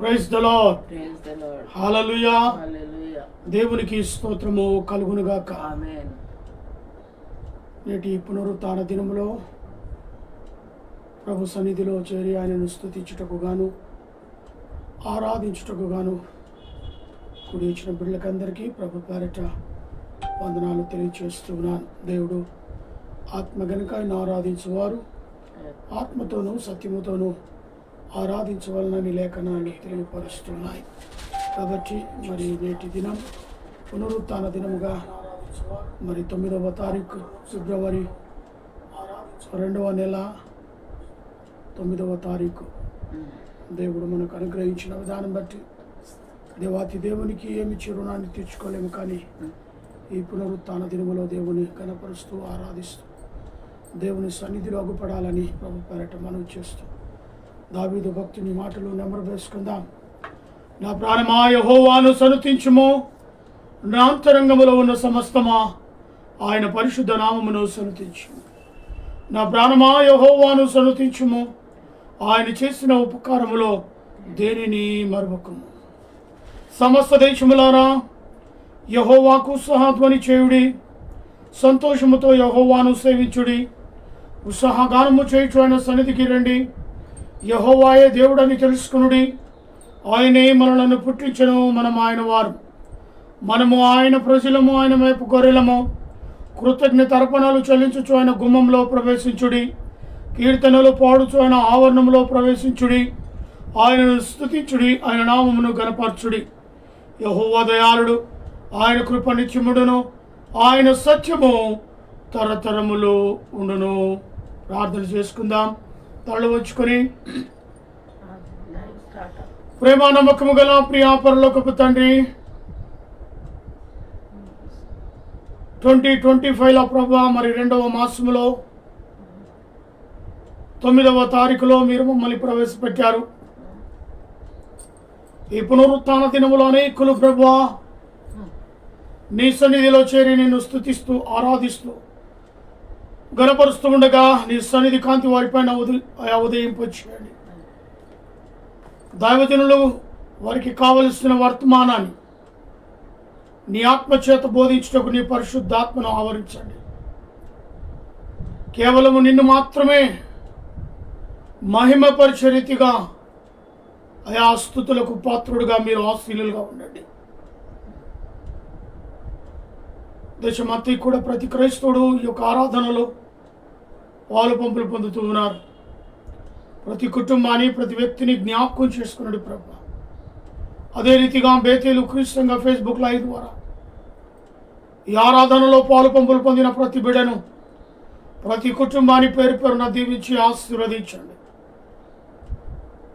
Praise the lord. Praise the lord. Hallelujah. Hallelujah. దేవునికి స్తోత్రము కలుగునుగాక. ఆమేన్. నేటి పునరుత్థాన దినములో ప్రభు సన్నిధిలో చేరి ఆయనను స్తుతించుటకు గాను ఆరాధించుటకు గాను కూడి వచ్చిన బిడ్డలకందరికీ ప్రభు పేరట వందనాలు తెలియచేస్తున్నాను. దేవుడు ఆత్మ గనుక ఆయన ఆరాధించువారు ఆత్మతోనూ సత్యముతోనూ ఆరాధించవలనని లేఖనాలు తెలియపరుస్తున్నాయి. కాబట్టి మరి నేటి దినం పునరుత్థాన దినముగా మరి 9వ తారీఖు ఫిబ్రవరి 2వ నెల 9వ తారీఖు దేవుడు మనకు అనుగ్రహించిన విధానం బట్టి దేవాతి దేవునికి ఏమి చిరునాన్ని తీర్చుకోలేము. కానీ ఈ పునరుత్థాన దినములో దేవుని కనపరుస్తూ ఆరాధిస్తూ దేవుని సన్నిధిలో అగుపడాలని ప్రభు పేరట మనవి చేస్తూ దావీదు భక్తుని మాటలు నెంబర్ వేసుకుందాం. నా ప్రాణమా యెహోవాను సన్నుతించుము, నా అంతరంగములో ఉన్న సమస్తమా ఆయన పరిశుద్ధ నామమును సన్నుతించుము. నా ప్రాణమా యెహోవాను సన్నుతించుము, ఆయన చేసిన ఉపకారములో దేనిని మరువకుము. సమస్త దేశములారా యెహోవాకు ఉత్సాహధ్వని చేయుడి, సంతోషముతో యెహోవాను సేవించుడి. ఉత్సాహగానము చేయుచు ఆయన సన్నిధికి రండి. యెహోవాయే దేవుడని తెలుసుకునుడి. ఆయనే మనలను పుట్టించెను, మనం ఆయన వారు. మనము ఆయన ప్రజలము, ఆయన వైపు గొర్రెలము. కృతజ్ఞత అర్పణలు చెల్లించుచు ఆయన గుమ్మంలో ప్రవేశించుడి. కీర్తనలు పాడుచు ఆయన ఆవరణంలో ప్రవేశించుడి. ఆయనను స్తుతించుడి, ఆయన నామమును గణపరచుడి. యెహోవా దయాళుడు, ఆయన కృప నిత్యముడును, ఆయన సత్యము తరతరములు ఉండును. ప్రార్థన చేసుకుందాం. తలలు వంచుకొని. ప్రేమ నమ్మకము గల ప్రియా పరలోకపు తండ్రి, 2025లో ప్రభా మరి 2వ మాసములో 9వ తారీఖులో మీరు మమ్మల్ని ప్రవేశపెట్టారు. ఈ పునరుత్థాన దినములో అనేకులు ప్రభా నీ సన్నిధిలో చేరి నిన్ను స్తుతిస్తూ ఆరాధిస్తూ గణపరుస్తూ ఉండగా నీ సన్నిధి కాంతి వారిపైన ఉదయింపచేయండి. దైవజనులు వారికి కావలసిన వర్తమానాన్ని నీ ఆత్మచేత బోధించుటకు నీ పరిశుద్ధాత్మను ఆవరించండి. కేవలము నిన్ను మాత్రమే మహిమపరిచే రీతిగా ఆయా స్తుతులకు పాత్రుడుగా మీరు ఆశీనులుగా ఉండండి. దేశమంతా కూడా ప్రతి క్రైస్తవుడు ఈ యొక్క ఆరాధనలో పాలు పంపులు పొందుతూ ఉన్నారు. ప్రతి కుటుంబాన్ని ప్రతి వ్యక్తిని జ్ఞాపకం చేసుకున్నాడు ప్రభు. అదే రీతిగా బేతేలు క్రీస్తంగా ఫేస్బుక్ లైవ్ ద్వారా ఈ ఆరాధనలో పాలు పంపులు పొందిన ప్రతి బిడ్డను ప్రతి కుటుంబాన్ని పేరు పేరున దీవించి ఆశీర్వదించండి.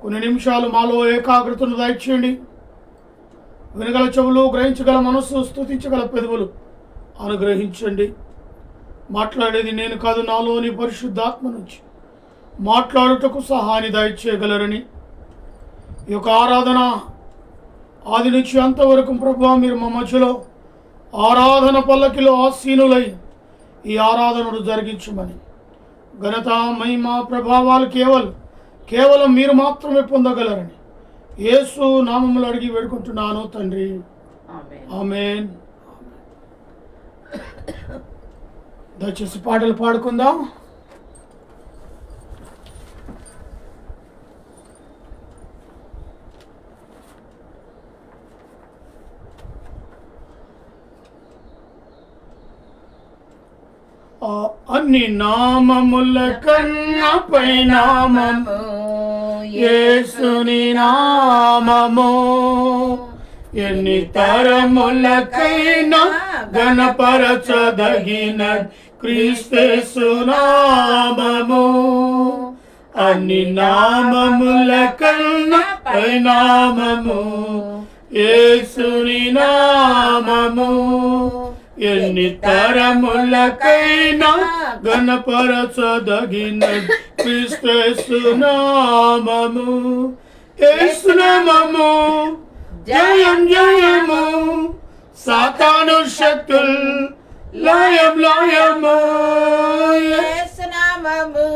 కొన్ని నిమిషాలు మాలో ఏకాగ్రతను దయచేయండి. వినగల చెవులు, గ్రహించగల మనస్సు, స్తుతించగల పెదవులు అనుగ్రహించండి. మాట్లాడేది నేను కాదు, నాలోని పరిశుద్ధాత్మ నుంచి మాట్లాడుటకు సహాయాన్ని దయచేయగలరని ఈ యొక్క ఆరాధన ఆది నుంచి అంతవరకు ప్రభువా మీరు మా మధ్యలో ఆరాధన పల్లకిలో ఆసీనులై ఈ ఆరాధనను జరిగించమని ఘనత మహిమ ప్రభావాలు కేవలం మీరు మాత్రమే పొందగలరని యేసు నామములో అడిగి వేడుకుంటున్నాను తండ్రి. ఆమేన్. దయచేసి పాటలు పాడుకుందాం. అన్ని నామముల కన్నా పై నామము యేసుని నామము. ఎన్ని తరములకైనా గణపరచదగిన క్రీస్తు నామము. అన్ని నామముల కన్నా పై నామము యేసుని నామము. ఎన్ని తరములకైనా గణపరచదగిన క్రీస్తు నామము. యేసు నామము జయం జయము, సాతాను శక్తుల్ లయం లయము. యేసు నామము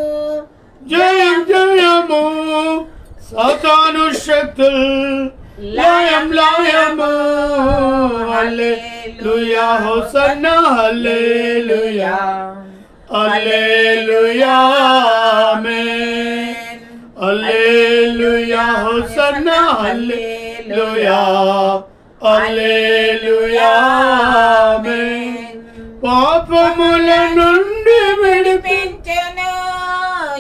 జయం జయము, సాతాను శక్తుల్ లయం లయము హల్లెలూయా హోసన్నా హల్లెలూయా హల్లెలూయా ఆమేన్ హల్లెలూయా హోసన్నా హల్లెలూయా హల్లెలూయా ఆమేన్ పాపముల నుండి విడిపించెను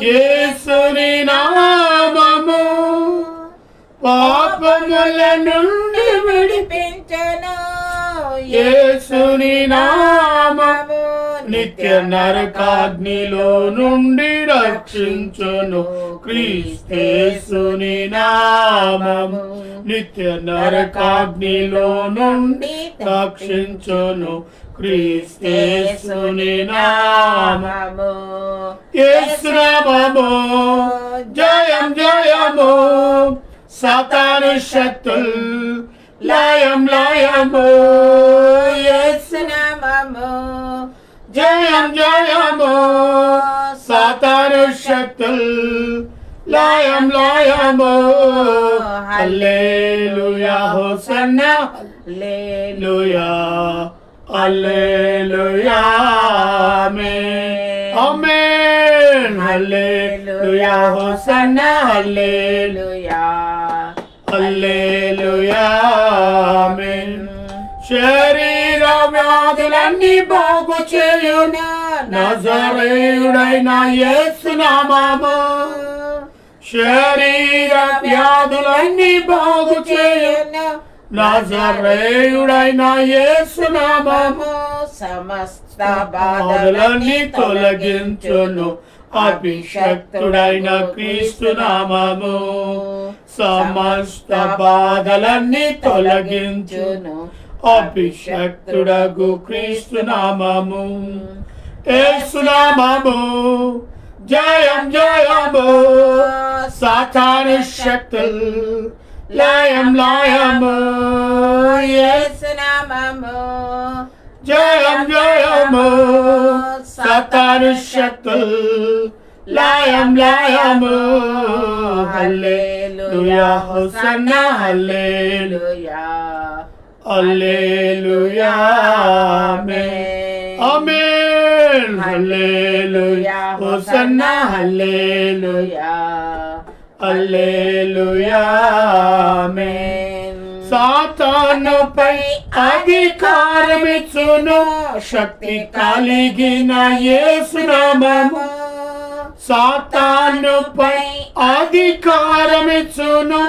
యేసుని నామము పాపముల నుండి విడిపించెను యేసుని నామము నిత్య నరకాగ్నిలో నుండి రక్షించును క్రీస్తేసుని నామము నిత్య నరకాగ్నిలో నుండి రక్షించును క్రీస్తేసుని నామము యేసు నామము జయం జయము సాతాను శక్తుల్ లయం లయము యేసు నామము జయం జయము సాతాను శక్తుల్ లయం లయము హల్లెలూయా హోసన్నా హల్లెలూయా హల్లెలూయా ఆమేన్ ఆమేన్ హల్లెలూయా హోసన్నా హల్లెలూయా హల్లెలూయా ఆమేన్ శరీర వ్యాధులన్నీ బాగు చేయును నజరేయుడైన యేసు నామము శరీర వ్యాధులన్నీ బాగు చేయును నజరేయుడైన యేసు నామము సమస్త బాధలన్నీ తొలగించును అభిషక్తుడైన క్రీస్తు నామము సమస్త బాధలన్నీ తొలగించును అభిషక్తుడగు క్రీస్తు నామము యేసు నామము జయం జయము సాతాను శక్తుల్ లయం లయము యేసు నామము జయం జయము సాతాను శక్తుల్ లయం లయము హల్లెలూయా హోసన్నా హల్లెలూయా హల్లెలూయా ఆమేన్ ఆమేన్ హల్లెలూయా హోసన్నా హల్లెలూయా హల్లెలూయా ఆమేన్ సాతానుపై అధికారమిచ్చును శక్తి కలిగిన యేసు నామము సాతానుపై అధికారమిచ్చును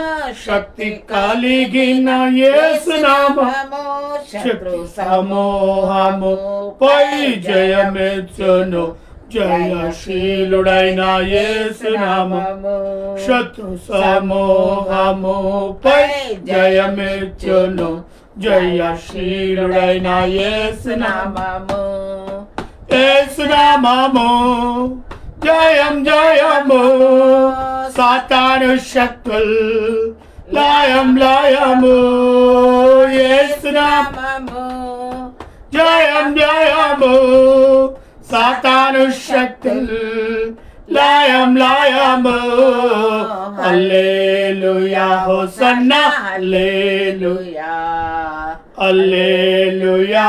శక్తి కలిగిన యేసు నామము శత్రు సమూహము పై జయమిచ్చును జయశీలుడైన యేసు నామము శత్రు సమూహము పై జయమిచ్చును జయశీలుడైన యేసు నామము యేసు నామము జయం జయము సాతాను శక్తుల్ లయం లయము యేసు నామము జయం జయము సాతాను శక్తుల్ లయం లయము హల్లెలూయా హోసన్నా హల్లెలూయా హల్లెలూయా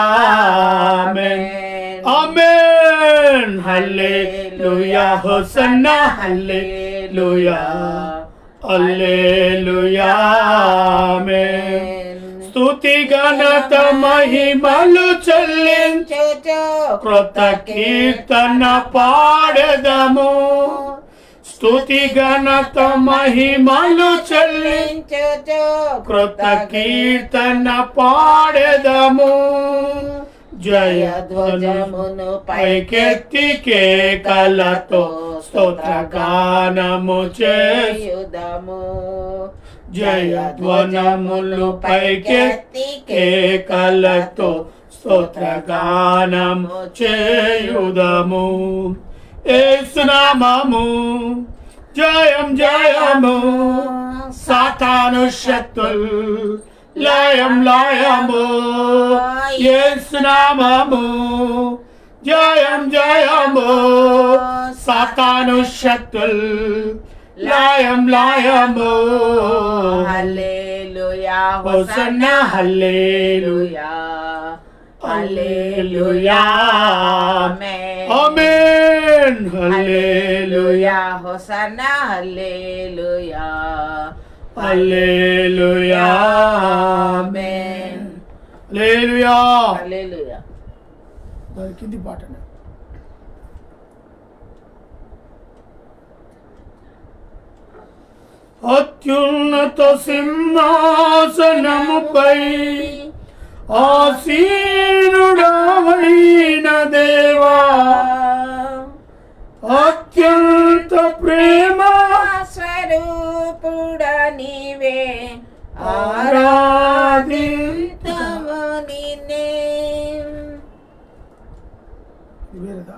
ఆమేన్ ఆమేన్ హల్లెలూయా హోసన్నా హల్లెలూయా హల్లెలూయా ఆమేన్ స్తుతి ఘనత మహిమలు చెల్లించుచు కృత కీర్తన పాడెదము స్తుతి ఘనత మహిమలు చెల్లించుచు కృత కీర్తన పాడెదము జయధ్వజమును పైకెత్తి కేకలతో స్తోత్రగానము చేయుదము జయధ్వజములు పైకెత్తి కేకలతో స్తోత్రగానము చేయుదము యేసు నామము జయం జయము సాతాను శక్తుల్ లయం లయము యేసు నామము జయం జయము సాతాను శక్తుల్ లయం లయము హల్లెలూయా హోసన్నా హల్లెలూయా హల్లెలూయా ఆమేన్ ఆమేన్ హల్లెలూయా హోసన్నా హల్లెలూయా హల్లెలూయా ఆమేన్ హల్లెలూయా హల్లెలూయా. దాని కింది పాట అత్యున్నత సింహాసనముపై ఆసీనుడవైన దేవా అత్యంత ప్రేమ స్వరూపుడ నీవే ఆరాధింతుము నిన్నే. వేరేదా?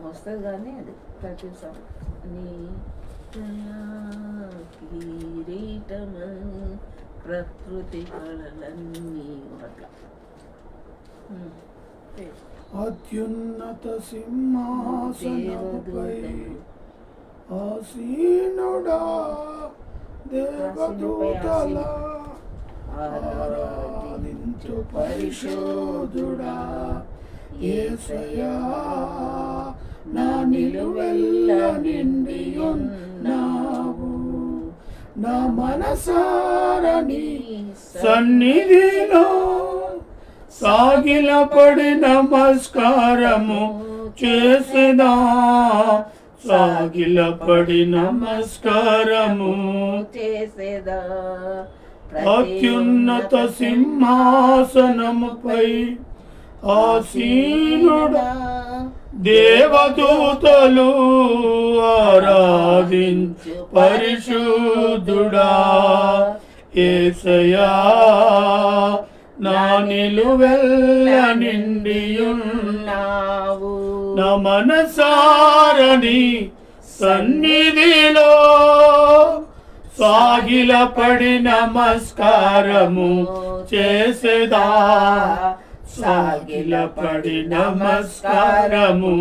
వస్తుంది కానీ అది ప్రతి నీ కిరీటము ప్రకృతి కళలన్నీ అట్లా. అత్యున్నత సింహాసనముపై ఆసీనుడా దేవదూతల ఆరాధించు పరిశోధుడా యేసయ్యా నా నిలువెల్ల నిండియున్నావు నా మనసారని సన్నిధిలో సాగిలపడి నమస్కారము చేసేదా సాగిలపడి నమస్కారము చేసేదా అత్యున్నత సింహాసనముపై ఆసీనుడా దేవదూతలు ఆరాధించు పరిశుద్ధుడా యేసయ్యా నా నిలువెల్ల నిండియున్నావు నా మనసారని సన్నిధిలో సాగిలపడి నమస్కారము చేసేదా సాగిలపడి నమస్కారము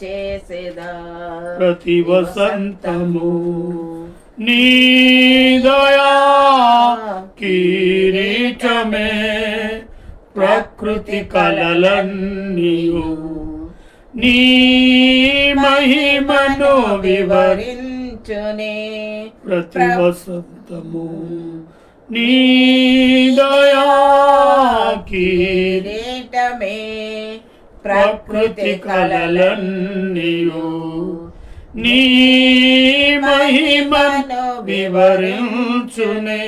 చేసేదా ప్రతి వసంతము నీ దయా కిరీటమే ప్రకృతి కళలన్నీయు నీ మహిమను వివరించునే ప్రతి వసంతము నీ దయా కిరీటమే ప్రకృతి కళలన్నీయు నీ మహిమను వివరించునే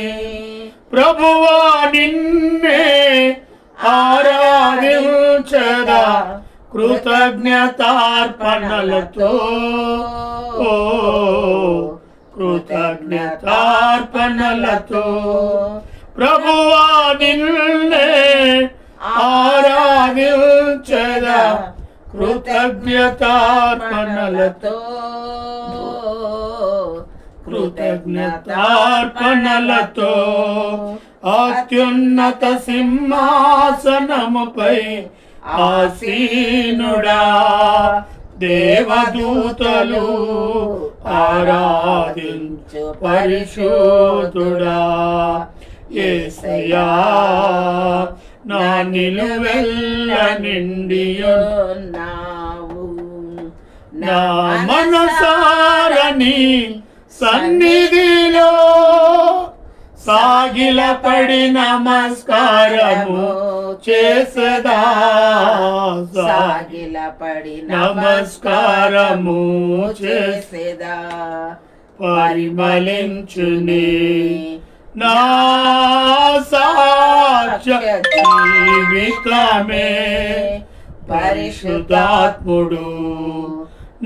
ప్రభువా నిన్నే ఆరాధించదా కృతజ్ఞతార్పణలతో ఓ కృతజ్ఞతార్పణలతో ప్రభువా నిన్నే ఆరాధించదా కృతజ్ఞతార్పణలతో కృతజ్ఞతార్పణలతో అత్యున్నత సింహాసనముపై ఆసీనుడా దేవదూతలు ఆరాధించు పరిశుద్ధుడా యేసయ్యా నా నిలువెల్ల నిండియున్నావు నా మనసారని సన్నిధిలో సాగిలపడి నమస్కారము చేసదా సాగిలపడి నమస్కారము చేసేదా పరిమళించునే నా సాక్ష జీవితమే పరిశుద్ధాత్ముడు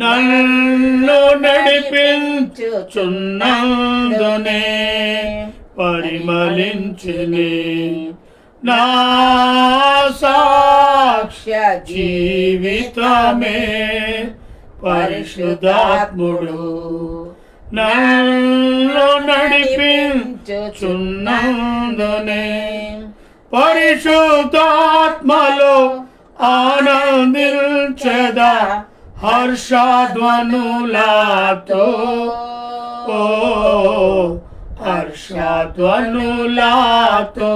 నన్ను నడిపించుచున్నందునే పరిమళించునే నా సాక్ష్య జీవితమే పరిశుద్ధాత్ముడు నన్ను నడిపించుచున్నందునే పరిశుద్ధాత్మలో ఆనందించదా హర్షధ్వనులతో హర్షధ్వనులతో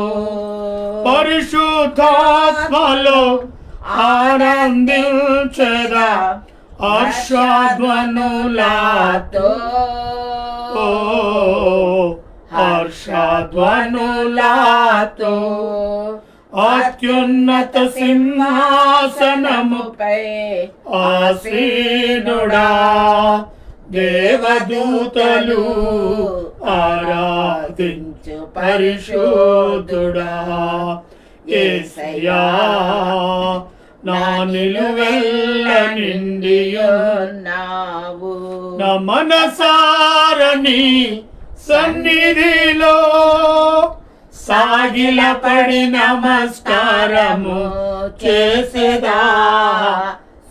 పరిశుద్ధాత్మలో ఆనందించెదా హర్షధ్వనులతో హర్షధ్వనులతో అత్యున్నత సింహాసనముపై ఆసీనుడా దేవదూతలు ఆరాధించు పరిశుద్ధుడా యేసయ్యా నా నిలువెల్ల నిండియున్నావు నా మనసారని సన్నిధిలో సాగిలపడి నమస్కారము చేసేదా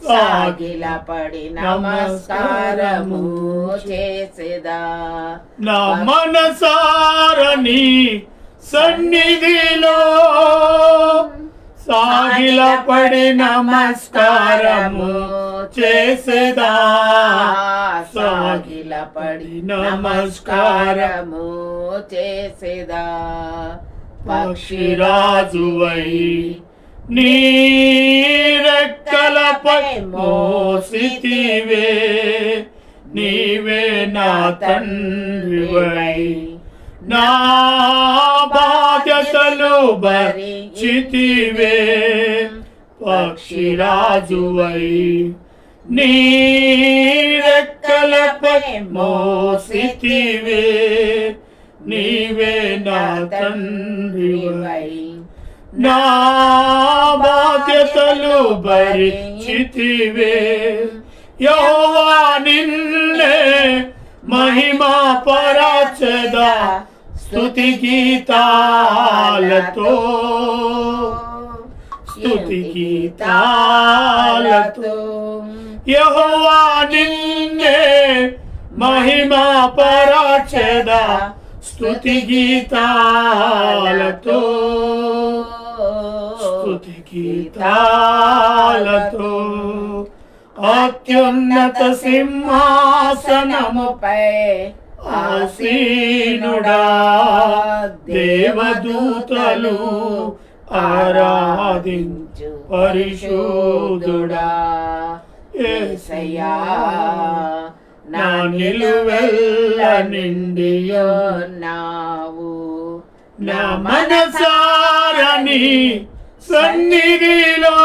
సాగిలపడి నమస్కారము చేసేదా నా మనసారని సన్నిధిలో సాగిలపడి నమస్కారము చేసేదా సాగిలపడి నమస్కారము చేసేదా పక్షిరాజువై నీ రెక్కలపై మోసితివే నీవే నా తండ్రివై నా బాధ్యతలు భరించితివే పక్షిరాజువై నీ రెక్కలపై మోసితివే నీవే నా తండ్రివై నా బాధ్యతలు భరించితివే యెహోవా నిన్నే మహిమా పరచెదా స్తుతి గీతాలతో స్తుతి గీతాలతో యెహోవా నిన్నే మహిమా పరచెదా స్తుతి గీతాలతో స్తుతి గీతాలతో అత్యున్నత సింహాసనముపై ఆసీనుడా దేవదూతలు ఆరాధించు పరిశుద్ధుడా యేసయ్యా నా నిలువెల్ల నిండియున్నావు నా మనసారని సన్నిధిలో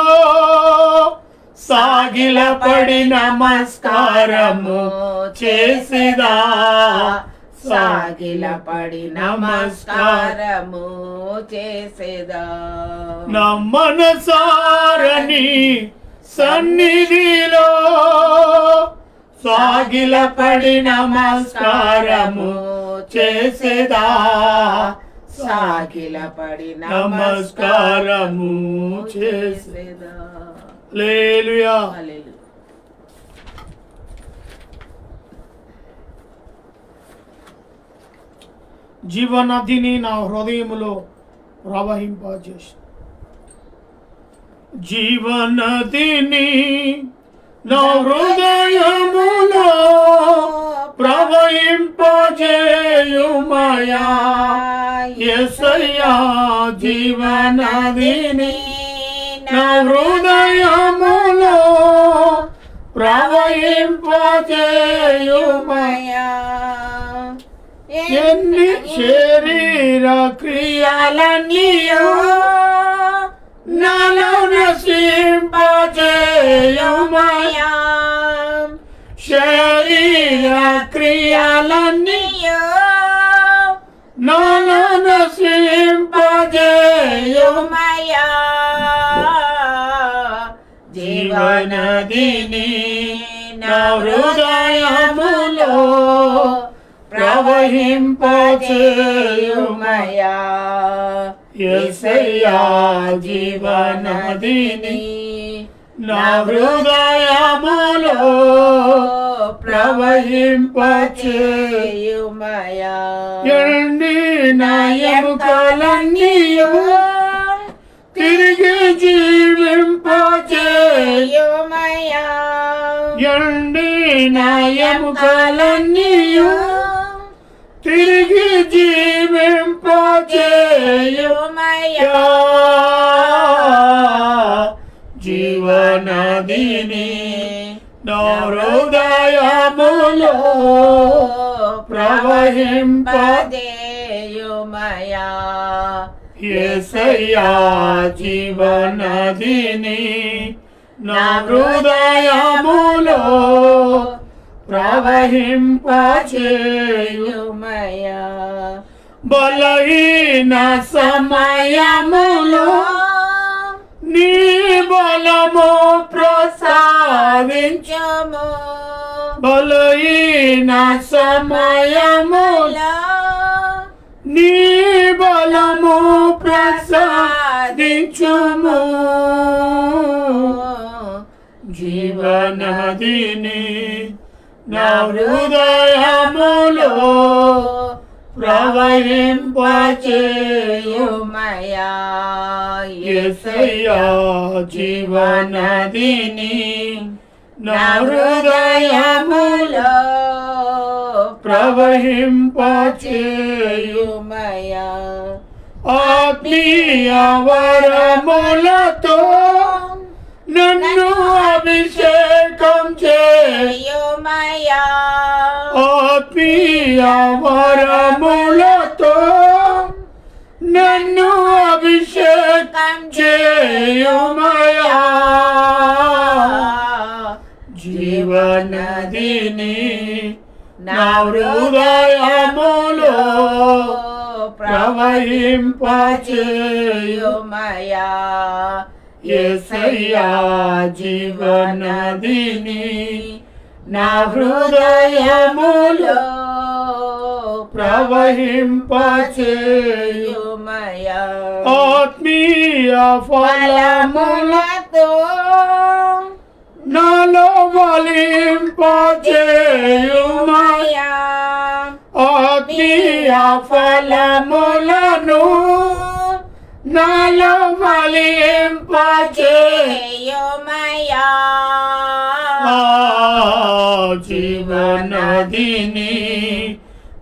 సాగిలపడి నమస్కారము చేసేదా సాగిలపడి నమస్కారము చేసేదా నా మనసారని సన్నిధిలో సాగిలపడి నమస్కారము చేసేదా సాగిలపడి నమస్కారము చేసేదా హల్లెలూయా హల్లెలూయా. జీవనదిని నా హృదయములో ప్రవహింపజేసి జీవనదిని నా హృదయములో ప్రవహింపజేయుమయా యేసయ్యా జీవనదిని నా హృదయములో ప్రవహింపజేయుమయా ఎన్ని శరీర క్రియలన్నీయో నాలో నశింపజేయుమయా శరీర క్రియలన్నీయో నాలో నశింపజేయుమయా జీవనదిని నా హృదయములో ప్రవహింపజేయుమయా యేసయ్యా జీవనదిని నా హృదయములో ప్రవహింపజేయుమయా ఎండిన ఎముకలన్నీయు తిరిగి జీవింపజేయుమయా ఎండిన ఎముకలన్నీయు తిరిగి జీవింపజేయుమయ్యా జీవనదిని నా హృదయములో ప్రవహింపజేయుమయ్యా యేసయ్యా జీవనదిని నా హృదయములో ప్రవహింపజేయుమయ్యా బలహీన సమయములో నీ బలము ప్రసాదించుము బలహీన సమయములో నీ బలము ప్రసాదించుము జీవనదిని నా హృదయములో ప్రవహింపజేయుమయ్యా యేసయ్యా జీవనదిని నా హృదయములో ప్రవహింపజేయుమయ్యా ఆత్మీయ వరములతో నన్ను అభిషేకం చేయుమయ్యా ఆత్మీయ వరములతో నన్ను అభిషేకం చేయుమయ్యా జీవనదిని నా హృదయములో ప్రవహింపజేయుమయ్యా యేసయ్యా జీవనదిని నా హృదయములో ప్రవహింపజేయుమయ్యా ఆత్మీయ ఫలములతో నాలో ఫలింపజేయుమయ్యా ఆత్మీయ ఫలములను నాలో ఫలింపజేయుమయ్యా జీవనదిని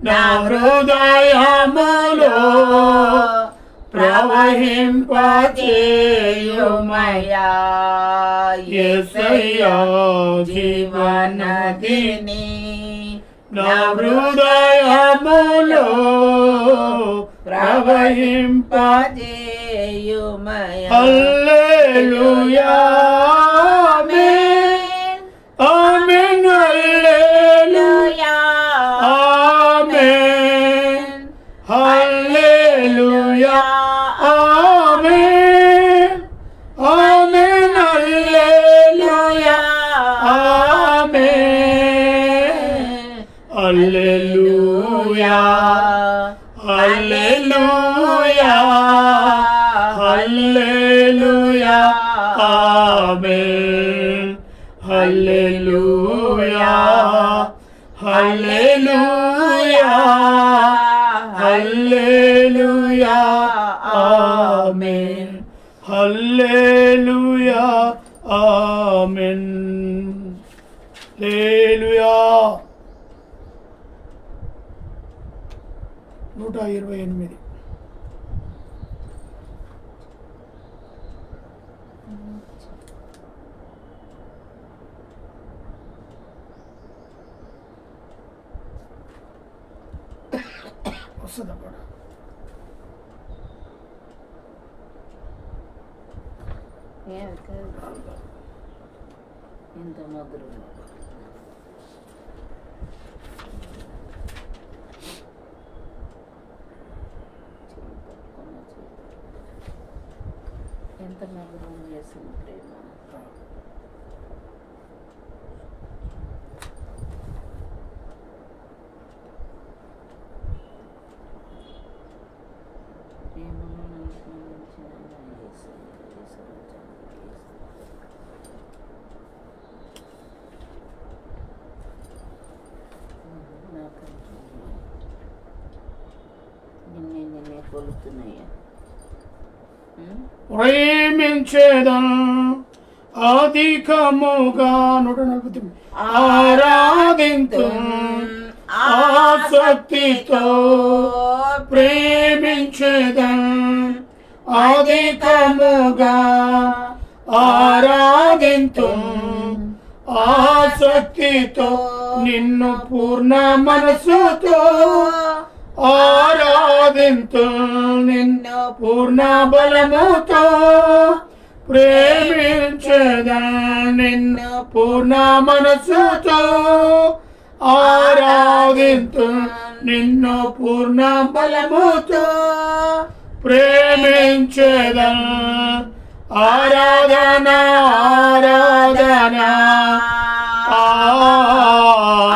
నా హృదయములో ప్రవహింపజేయుమయ్యా యేసయ్యా జీవనదిని నా హృదయములో ప్రవహింపజేయుమయ్యా హల్లెలూయా ఆమేన్ ఆమేన్ హల్లెలూయా ఆమేన్ హల్లెలూయా ఆమేన్ ఆమేన్ హల్లెలూయా ఆమేన్ హల్లెలూయా హల్లెలూయా హల్లెలూయా ఆమేన్ హల్లెలూయా హల్లెలూయా హల్లెలూయా ఆమేన్ హల్లెలూయా ఆమేన్ హల్లెలూయా 128 వస్తుందా కూడా ఎంత మధురం ఎంత మధురం చేసిన ప్రేమ నిన్నే కొలుతున్నాయా ప్రేమించేదను అధికముగా 149 ఆరాధింతు ఆసక్తితో ప్రేమించెదన్, అధికముగా ఆరాధింతున్, ఆసక్తితో నిన్ను పూర్ణ మనసుతో ఆరాధింతు, నిన్ను పూర్ణ బలముతో ప్రేమించెదన్, నిన్ను పూర్ణ మనసుతో ఆరాధింతు, నిన్ను పూర్ణ బలముతో ప్రేమించెదన్. ఆరాధన ఆరాధన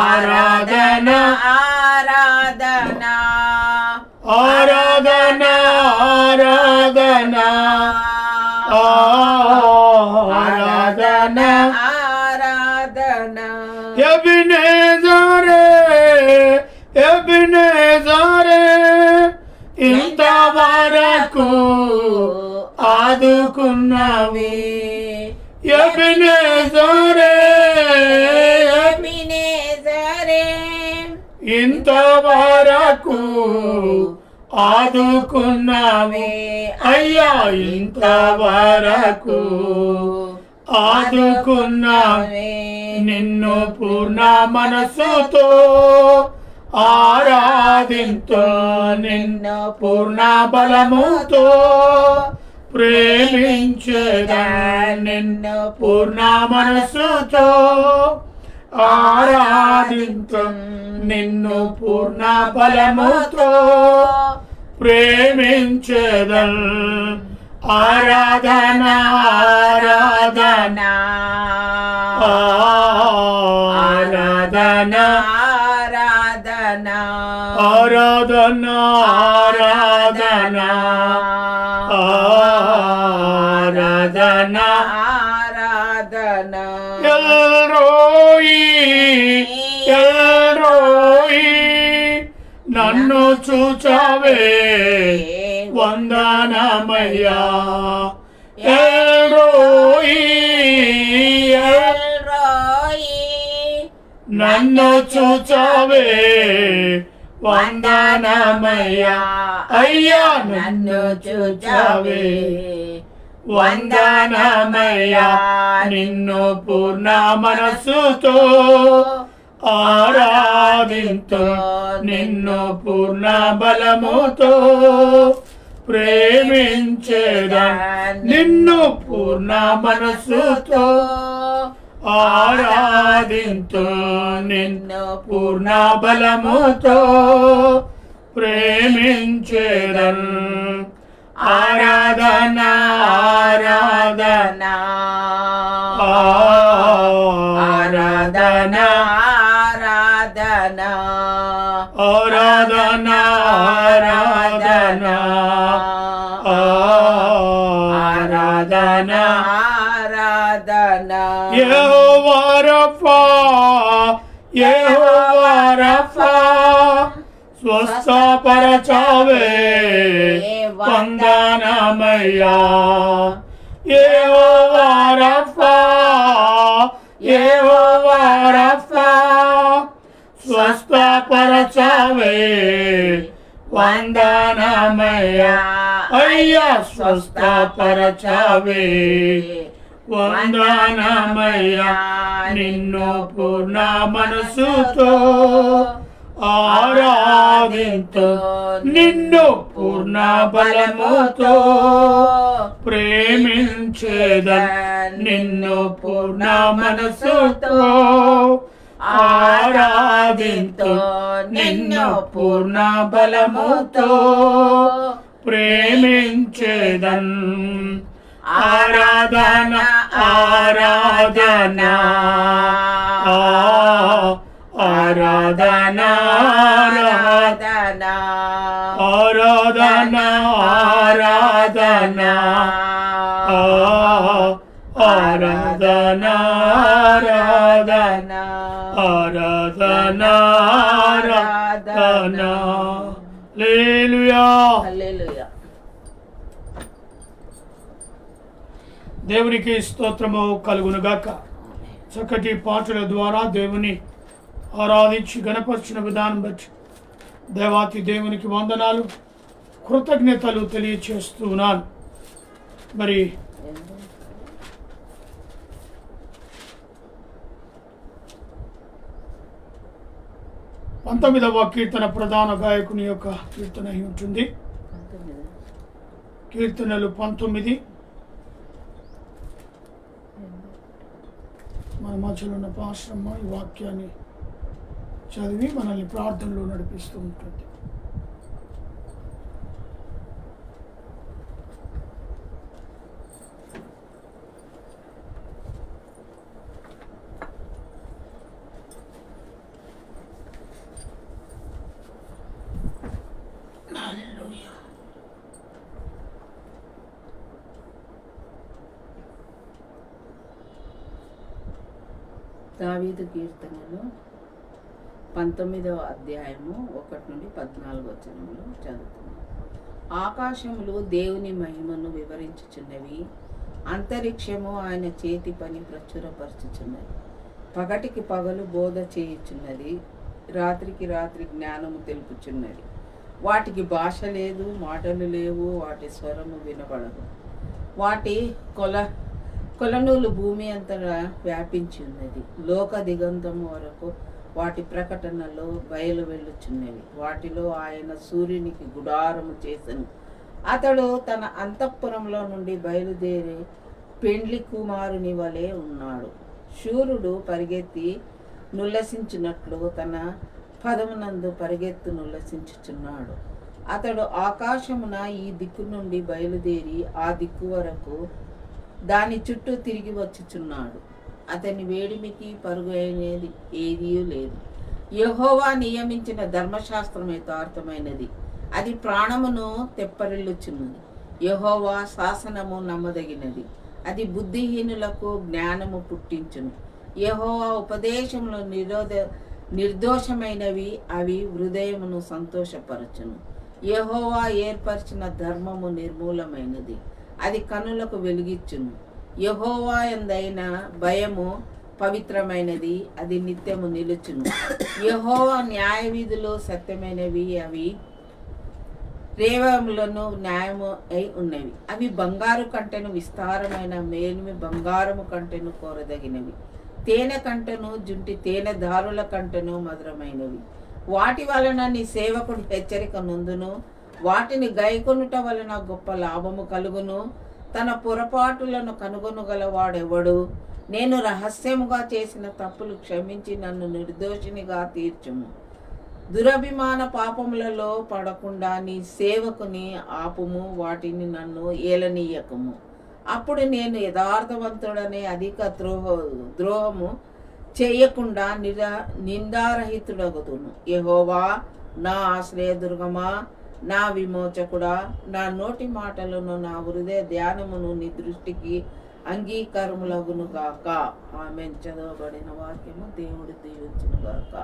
ఆరాధన ఆరాధన ఆరాధన ఆరాధన ఆరాధన ఆరాధన ఎబినేజరే ఎబినేజరే ఇంతవరకు ఆదుకున్నావి. ఎబినేజరే ఎబినేజరే ఇంతవరకు ఆదుకున్నావి. అయ్యా ఇంతవరకు ఆదుకున్నావి. నిన్ను పూర్ణ మనసుతో ఆరాధింతు, నిన్ను పూర్ణ బలముతో ప్రేమించెదన్, నిన్ను పూర్ణ మనసుతో ఆరాధింతు, నిన్ను పూర్ణ బలముతో ప్రేమించెదన్. ఆరాధన ఆరాధన ఆరాధన ఆరాధన ఆరాధన ఆరాధన ఆరాధన ఆరాధన ఎల్రోయి ఎల్రోయి నన్ను చూచావే వందనమయ్యా. ఎల్రోయి ఎల్రోయి నన్ను చూచావే వందనమయ్యా. అయ్యా నన్ను చూచావే వందనమయ్యా. నిన్ను పూర్ణ మనసుతో ఆరాధింతు, నిన్ను పూర్ణ బలముతో ప్రేమించెదన్, నిన్ను పూర్ణ మనసుతో ఆరాధింతు, నిన్ను పూర్ణ బలముతో ప్రేమించెదన్. ఆరాధన ఆరాధన ఆరాధన ఆరాధన ఆరాధన ఆరాధన ఆరాధన ఆరాధన యెహోవా రఫా యెహోవా రఫా స్వస్థపరచావే వందనమయ్యా. యెహోవా రఫా యెహోవా రఫా స్వస్థపరచావే వందనమయ్యా. అయ్యా స్వస్థపరచావే వందనమయ్యా. నిన్ను పూర్ణ మనసుతో ఆరాధింతు, నిన్ను పూర్ణ బలముతో ప్రేమించెదన్, నిన్ను పూర్ణ మనసుతో ఆరాధింతు, నిన్ను పూర్ణ బలముతో ప్రేమించెదన్. ఆరాధన ఆరాధన ఆరాధన ఆరాధన ఆరాధన ఆరాధన ఆరాధన ఆరాధన ఆరాధన ఆరాధన. హల్లెలూయా హల్లెలూయా. దేవునికి స్తోత్రము కలుగునుగాక. చక్కటి పాటల ద్వారా దేవుని ఆరాధించి గణపరిచిన విధానం బట్టి దేవాతి దేవునికి వందనాలు, కృతజ్ఞతలు తెలియచేస్తున్నాను. మరి 19వ కీర్తన ప్రధాన గాయకుని యొక్క కీర్తన అయి ఉంటుంది. కీర్తనలు 19. మన మధ్యలో ఉన్న పాశ్రమ ఈ వాక్యాన్ని చదివి మనల్ని ప్రార్థనలో నడిపిస్తూ ఉంటుంది. దావీదు కీర్తనలు 19వ అధ్యాయము 1 నుండి 14 వచనములు చదువుతున్నాం. ఆకాశములు దేవుని మహిమను వివరించుచున్నవి, అంతరిక్షము ఆయన చేతి పని ప్రచురపరచుచున్నది. పగటికి పగలు బోధ చేయుచున్నది, రాత్రికి రాత్రి జ్ఞానము తెలుపుచున్నది. వాటికి భాష లేదు, మాటలు లేవు, వాటి స్వరము వినబడదు. వాటి కొలనూలు భూమి అంతటా వ్యాపించి ఉన్నది. లోక దిగంతము వరకు వాటి ప్రకటనలో బయలు వెళ్ళుచున్నవి. వాటిలో ఆయన సూర్యునికి గుడారము చేసెను. అతడు తన అంతఃపురంలో నుండి బయలుదేరి పెండ్లి కుమారుని వలె ఉన్నాడు. శూరుడు పరిగెత్తి నుల్లసించినట్లు తన పదమునందు పరిగెత్తు నుల్లసించుచున్నాడు. అతడు ఆకాశమున ఈ దిక్కు నుండి బయలుదేరి ఆ దిక్కు వరకు దాని చుట్టూ తిరిగి వచ్చుచున్నాడు. అతని వేడిమికి పరుగు అయినది ఏదీ లేదు. యెహోవా నియమించిన ధర్మశాస్త్రం యథార్థమైనది, అది ప్రాణమును తెప్పరిల్లుచున్నది. యెహోవా శాసనము నమ్మదగినది, అది బుద్ధిహీనులకు జ్ఞానము పుట్టించును. యెహోవా ఉపదేశములు నిర్దోషమైనవి, అవి హృదయమును సంతోషపరచును. యెహోవా ఏర్పరిచిన ధర్మము నిర్మూలమైనది, అది కనులకు వెలుగిచ్చును. యెహోవా యందైన భయము పవిత్రమైనది, అది నిత్యము నిలుచును. యెహోవా న్యాయ విధులు సత్యమైనవి, అవి రేవములను న్యాయము అయి ఉన్నవి. అవి బంగారు కంటెను విస్తారమైన మేలిమి బంగారము కంటెను కోరదగినవి. తేనె కంటెను జుంటి తేనె దారుల కంటెను మధురమైనవి. వాటి వలన నీ సేవకుడు హెచ్చరిక నొందును, వాటిని గైకొనుట వలన గొప్ప లాభము కలుగును. తన పొరపాటులను కనుగొనగలవాడెవడు? నేను రహస్యముగా చేసిన తప్పులు క్షమించి నన్ను నిర్దోషినిగా తీర్చుము. దురభిమాన పాపములలో పడకుండా నీ సేవకుని ఆపుము, వాటిని నన్ను ఏలనీయకము. అప్పుడు నేను యథార్థవంతుడనే అధిక ద్రోహము చేయకుండా నిందారహితుడగుదును. యెహోవా నా ఆశ్రయదుర్గమా, నా విమోచకుడా, నా నోటి మాటలను నా హృదయ ధ్యానమును నీ దృష్టికి అంగీకారములగును గాక. ఆమేన్. చదవబడిన వాక్యము దేవుడు దీవించును గాక.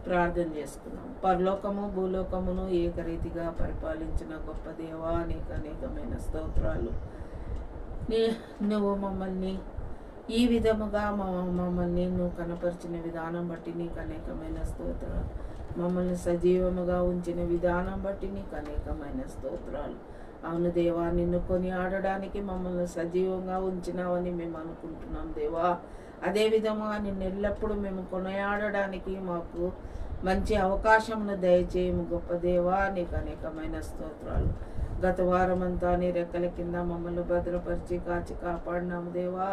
ప్రార్థన చేసుకున్నాం. పరలోకము భూలోకమును ఏకరీతిగా పరిపాలించిన గొప్ప దేవా, నీకు అనేకమైన స్తోత్రాలు. నువ్వు మమ్మల్ని ఈ విధముగా మమ్మల్ని నువ్వు కనపరిచిన విధానం బట్టి నీకు అనేకమైన స్తోత్రాలు. మమ్మల్ని సజీవముగా ఉంచిన విధానం బట్టి నీకు అనేకమైన స్తోత్రాలు. అవును దేవా, నిన్ను కొని ఆడడానికి మమ్మల్ని సజీవంగా ఉంచినావని మేము అనుకుంటున్నాం దేవా. అదే విధముగా నిన్ను ఎల్లప్పుడూ మేము కొనియాడడానికి మాకు మంచి అవకాశమును దయచేయము గొప్ప దేవా, నీకు అనేకమైన స్తోత్రాలు. గత వారం అంతా నీ రెక్కల కింద మమ్మల్ని భద్రపరిచి కాచి కాపాడినాము దేవా.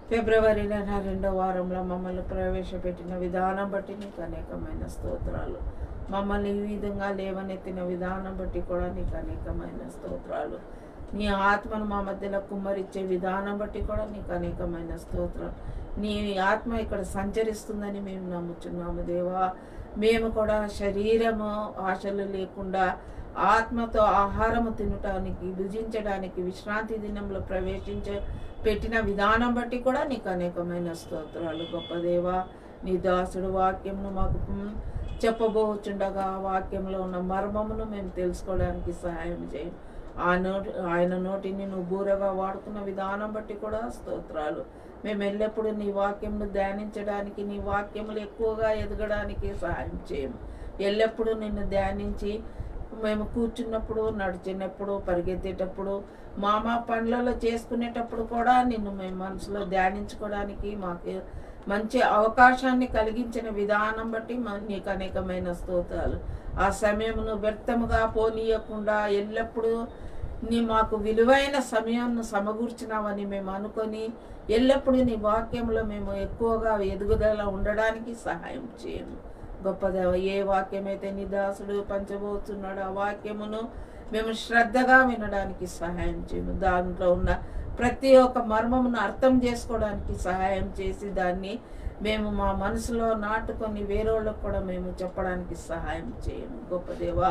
ఫిబ్రవరి నెల 2వ వారంలో మమ్మల్ని ప్రవేశపెట్టిన విధానం బట్టి నీకు అనేకమైన స్తోత్రాలు. మమ్మల్ని ఈ విధంగా లేవనెత్తిన విధానం బట్టి కూడా నీకు అనేకమైన స్తోత్రాలు. నీ ఆత్మను మా మధ్యలో కుమ్మరించే విధానం బట్టి కూడా నీకు అనేకమైన స్తోత్రాలు. నీ ఆత్మ ఇక్కడ సంచరిస్తుందని మేము నమ్ముచున్నాము దేవా. మేము కూడా శరీరము ఆశలు లేకుండా ఆత్మతో ఆహారము తినటానికి, భుజించడానికి విశ్రాంతి దినంలో పెట్టిన విధానం బట్టి కూడా నీకు అనేకమైన స్తోత్రాలు గొప్ప దేవా. నీ దాసుడు వాక్యంను మాకు చెప్పబోచుండగా ఆ వాక్యంలో ఉన్న మర్మమును మేము తెలుసుకోవడానికి సహాయం చేయం. ఆయన నోటిని నువ్వు బూరగా వాడుకున్న విధానం బట్టి కూడా స్తోత్రాలు. మేము ఎల్లప్పుడూ నీ వాక్యంను ధ్యానించడానికి, నీ వాక్యములు ఎక్కువగా ఎదగడానికి సహాయం చేయము. ఎల్లప్పుడూ నిన్ను ధ్యానించి మేము కూర్చున్నప్పుడు, నడిచినప్పుడు, పరిగెత్తేటప్పుడు, మా పనులలో చేసుకునేటప్పుడు కూడా నిన్ను మేము మనసులో ధ్యానించుకోవడానికి మాకు మంచి అవకాశాన్ని కలిగించిన విధానం బట్టి నీకు అనేకమైన స్తోత్రాలు. ఆ సమయమును వ్యర్థముగా పోనీయకుండా ఎల్లప్పుడూ మాకు విలువైన సమయాన్ని సమకూర్చినావని మేము అనుకొని ఎల్లప్పుడూ నీ వాక్యంలో మేము ఎక్కువగా ఎదుగుదల ఉండడానికి సహాయం చేయము. గొప్ప దేవ, ఏ వాక్యమైతే నీ దాసుడు పంచబోతున్నాడు ఆ వాక్యమును మేము శ్రద్ధగా వినడానికి సహాయం చేయము. దాంట్లో ఉన్న ప్రతి ఒక్క మర్మమును అర్థం చేసుకోవడానికి సహాయం చేసి దాన్ని మేము మా మనసులో నాటుకొని వేరేళ్ళకు కూడా మేము చెప్పడానికి సహాయం చేయము. గొప్ప దేవా,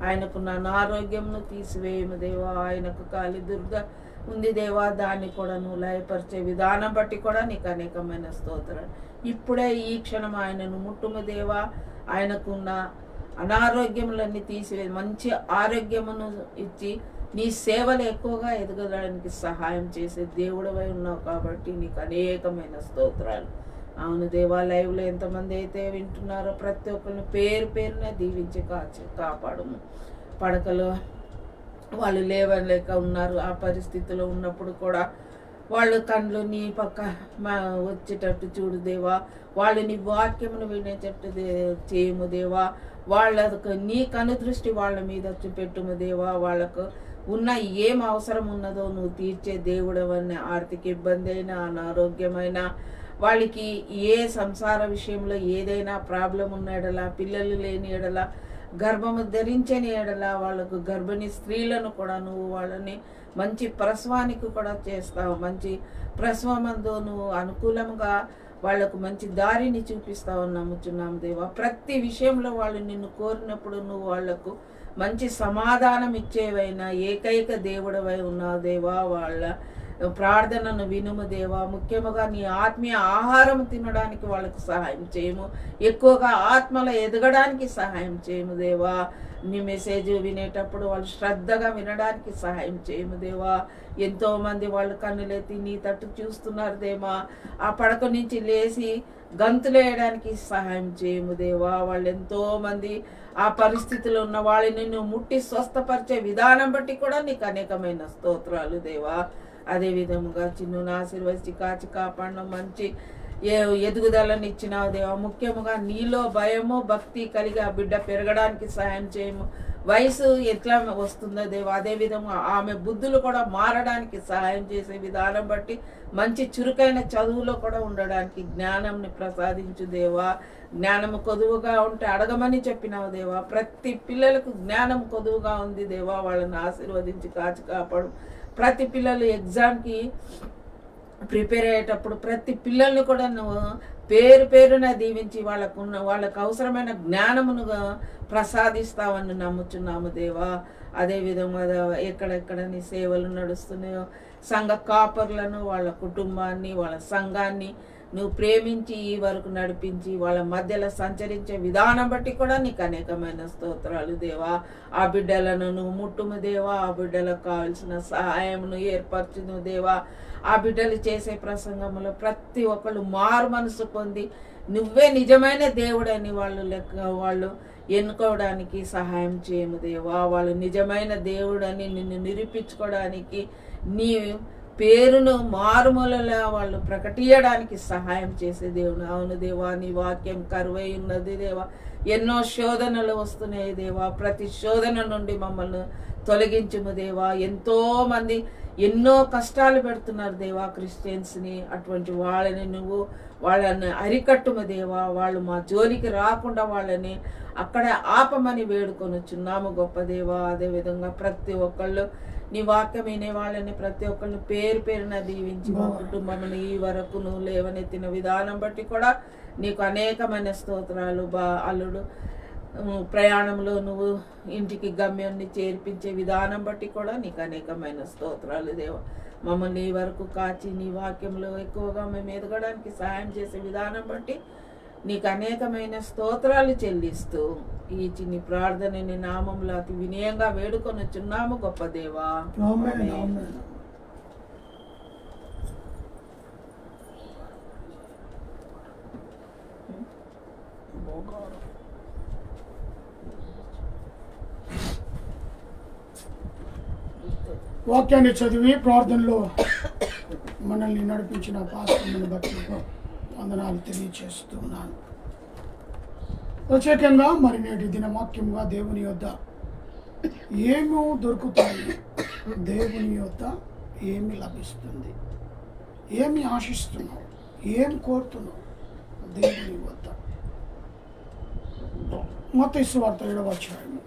ఆయనకున్న అనారోగ్యంను తీసివేయము దేవా. ఆయనకు కాలి దుర్గ ఉంది దేవా, దాన్ని కూడా నువ్వు లయపరిచే విధానం బట్టి కూడా నీకు అనేకమైన స్తోత్రాలు. ఇప్పుడే ఈ క్షణం ఆయనను ముట్టుము దేవా. ఆయనకున్న అనారోగ్యములన్నీ తీసివేసి మంచి ఆరోగ్యమును ఇచ్చి నీ సేవలు ఎక్కువగా ఎదగడానికి సహాయం చేసే దేవుడవై ఉన్నావు కాబట్టి నీకు అనేకమైన స్తోత్రాలు. అవును దేవా, లైవ్లో ఎంతమంది అయితే వింటున్నారో ప్రతి ఒక్కరిని పేరు పేరునే దీవించి కాపాడము. పడకలో వాళ్ళు లేవలేక ఉన్నారు, ఆ పరిస్థితిలో ఉన్నప్పుడు కూడా వాళ్ళు కండ్లు నీ పక్క వచ్చేటట్టు చూడు దేవా. వాళ్ళు నీ వాక్యమును వినేటట్టు చేయము దేవా. వాళ్ళకు నీ కనుదృష్టి వాళ్ళ మీద పెట్టుము దేవా. వాళ్ళకు ఉన్న ఏం అవసరం ఉన్నదో నువ్వు తీర్చే దేవుడవన్నీ, ఆర్థిక ఇబ్బంది అయినా, అనారోగ్యమైన వాళ్ళకి ఏ సంసార విషయంలో ఏదైనా ప్రాబ్లం ఉన్న ఎడల, పిల్లలు లేని ఎడల, గర్భము ధరించని ఎడల, వాళ్ళకు గర్భిణీ స్త్రీలను కూడా నువ్వు వాళ్ళని మంచి ప్రసవానికి కూడా చేస్తావు. మంచి ప్రసవమందు నువ్వు అనుకూలంగా వాళ్లకు మంచి దారిని చూపిస్తావని నమ్ముచున్నాము దేవా. ప్రతి విషయంలో వాళ్ళు నిన్ను కోరినప్పుడు నువ్వు వాళ్లకు మంచి సమాధానం ఇచ్చేవైనా ఏకైక దేవుడవై ఉన్నావు దేవా. వాళ్ళ ప్రార్థనను వినుము దేవా. ముఖ్యముగా నీ ఆత్మీయ ఆహారం తినడానికి వాళ్ళకు సహాయం చేయము. ఎక్కువగా ఆత్మలో ఎదగడానికి సహాయం చేయము దేవా. నీ మెసేజ్ వినేటప్పుడు వాళ్ళు శ్రద్ధగా వినడానికి సహాయం చేయము దేవా. ఎంతోమంది వాళ్ళు కన్నులెత్తి నీ తట్టు చూస్తున్నారు దేవా. ఆ పడక నుంచి లేచి గంతులేయడానికి సహాయం చేయము దేవా. వాళ్ళు ఎంతోమంది ఆ పరిస్థితిలో ఉన్న వాళ్ళని నువ్వు ముట్టి స్వస్థపరిచే విధానం బట్టి కూడా నీకు అనేకమైన స్తోత్రాలు దేవా. అదే విధముగా చిన్నును ఆశీర్వదించి కాచి కాపాడడం, మంచి ఎదుగుదలను ఇచ్చినావు దేవా. ముఖ్యముగా నీలో భయము భక్తి కలిగి ఆ బిడ్డ పెరగడానికి సహాయం చేయము. వయసు ఎట్లా వస్తుందో దేవా, అదే విధంగా ఆమె బుద్ధులు కూడా మారడానికి సహాయం చేసే విధానం బట్టి మంచి చురుకైన చదువులో కూడా ఉండడానికి జ్ఞానంని ప్రసాదించు దేవా. జ్ఞానము కొదువుగా ఉంటే అడగమని చెప్పినావు దేవా. ప్రతి పిల్లలకు జ్ఞానం కొదువుగా ఉంది దేవా. వాళ్ళని ఆశీర్వదించి కాచి కాపాడు. ప్రతి పిల్లలు ఎగ్జామ్కి ప్రిపేర్ అయ్యేటప్పుడు ప్రతి పిల్లల్ని కూడా నువ్వు పేరు పేరున దీవించి వాళ్ళకు అవసరమైన జ్ఞానమునుగా ప్రసాదిస్తావని నమ్ముచున్నాము దేవా. అదేవిధంగా ఎక్కడెక్కడ నీ సేవలు నడుస్తున్నాయో సంఘ కాపర్లను, వాళ్ళ కుటుంబాన్ని, వాళ్ళ సంఘాన్ని నువ్వు ప్రేమించి ఈ వరకు నడిపించి వాళ్ళ మధ్యలో సంచరించే విధానం బట్టి కూడా నీకు అనేకమైన స్తోత్రాలు దేవా. ఆ బిడ్డలను నువ్వు ముట్టుము దేవా. ఆ బిడ్డలకు కావాల్సిన సహాయమును ఏర్పరచును దేవా. ఆ బిడ్డలు చేసే ప్రసంగంలో ప్రతి ఒక్కళ్ళు మారు మనసు పొంది నువ్వే నిజమైన దేవుడని వాళ్ళు ఎన్నుకోవడానికి సహాయం చేయము దేవా. వాళ్ళు నిజమైన దేవుడని నిన్ను నిరూపించుకోవడానికి నీ పేరును మారుమూలలో వాళ్ళు ప్రకటించడానికి సహాయం చేసే దేవుడు. అవును దేవా, నీ వాక్యం కరువై ఉన్నది దేవా. ఎన్నో శోధనలు వస్తున్నాయి దేవా. ప్రతి శోధన నుండి మమ్మల్ని తొలగించుము దేవా. ఎంతోమంది ఎన్నో కష్టాలు పెడుతున్నారు దేవా క్రిస్టియన్స్ని. అటువంటి వాళ్ళని నువ్వు వాళ్ళని అరికట్టుము దేవా. వాళ్ళు మా జోలికి రాకుండా వాళ్ళని అక్కడే ఆపమని వేడుకొనుచున్నాము గొప్ప దేవా. అదేవిధంగా ప్రతి ఒక్కళ్ళు నీ వాక్యం వినే వాళ్ళని ప్రతి ఒక్కరిని పేరు పేరున దీవించి మా కుటుంబమును ఈ వరకు నువ్వు లేవనెత్తిన విధానం బట్టి కూడా నీకు అనేకమైన స్తోత్రాలు. అల్లుడు ప్రయాణంలో నువ్వు ఇంటికి గమ్యాన్ని చేర్పించే విధానం బట్టి కూడా నీకు అనేకమైన స్తోత్రాలు దేవా. మమ్మల్ని ఈ వరకు కాచి నీ వాక్యంలో ఎక్కువగా మేము ఎదగడానికి సహాయం చేసే విధానం బట్టి నీకు అనేకమైన స్తోత్రాలు చెల్లిస్తూ ఈ చిన్ని ప్రార్థనని నామంలో అతి వినయంగా వేడుకొనుచున్నాము గొప్ప దేవా. ఆమేన్, ఆమేన్. ఆమేన్. వాక్యాన్ని చదివి ప్రార్థనలో మనల్ని నడిపించిన పాస్టర్ని బట్టి వందనాలు తెలియచేస్తున్నాను. ప్రత్యేకంగా మరి నేటి దిన వాక్యంగా దేవుని యొద్ద ఏమో దొరుకుతాయి, దేవుని యొద్ద ఏమి లభిస్తుంది, ఏమి ఆశిస్తున్నావు, ఏం కోరుతున్నావు దేవుని వద్ద. మత్తయి సువార్త 7వ అధ్యాయము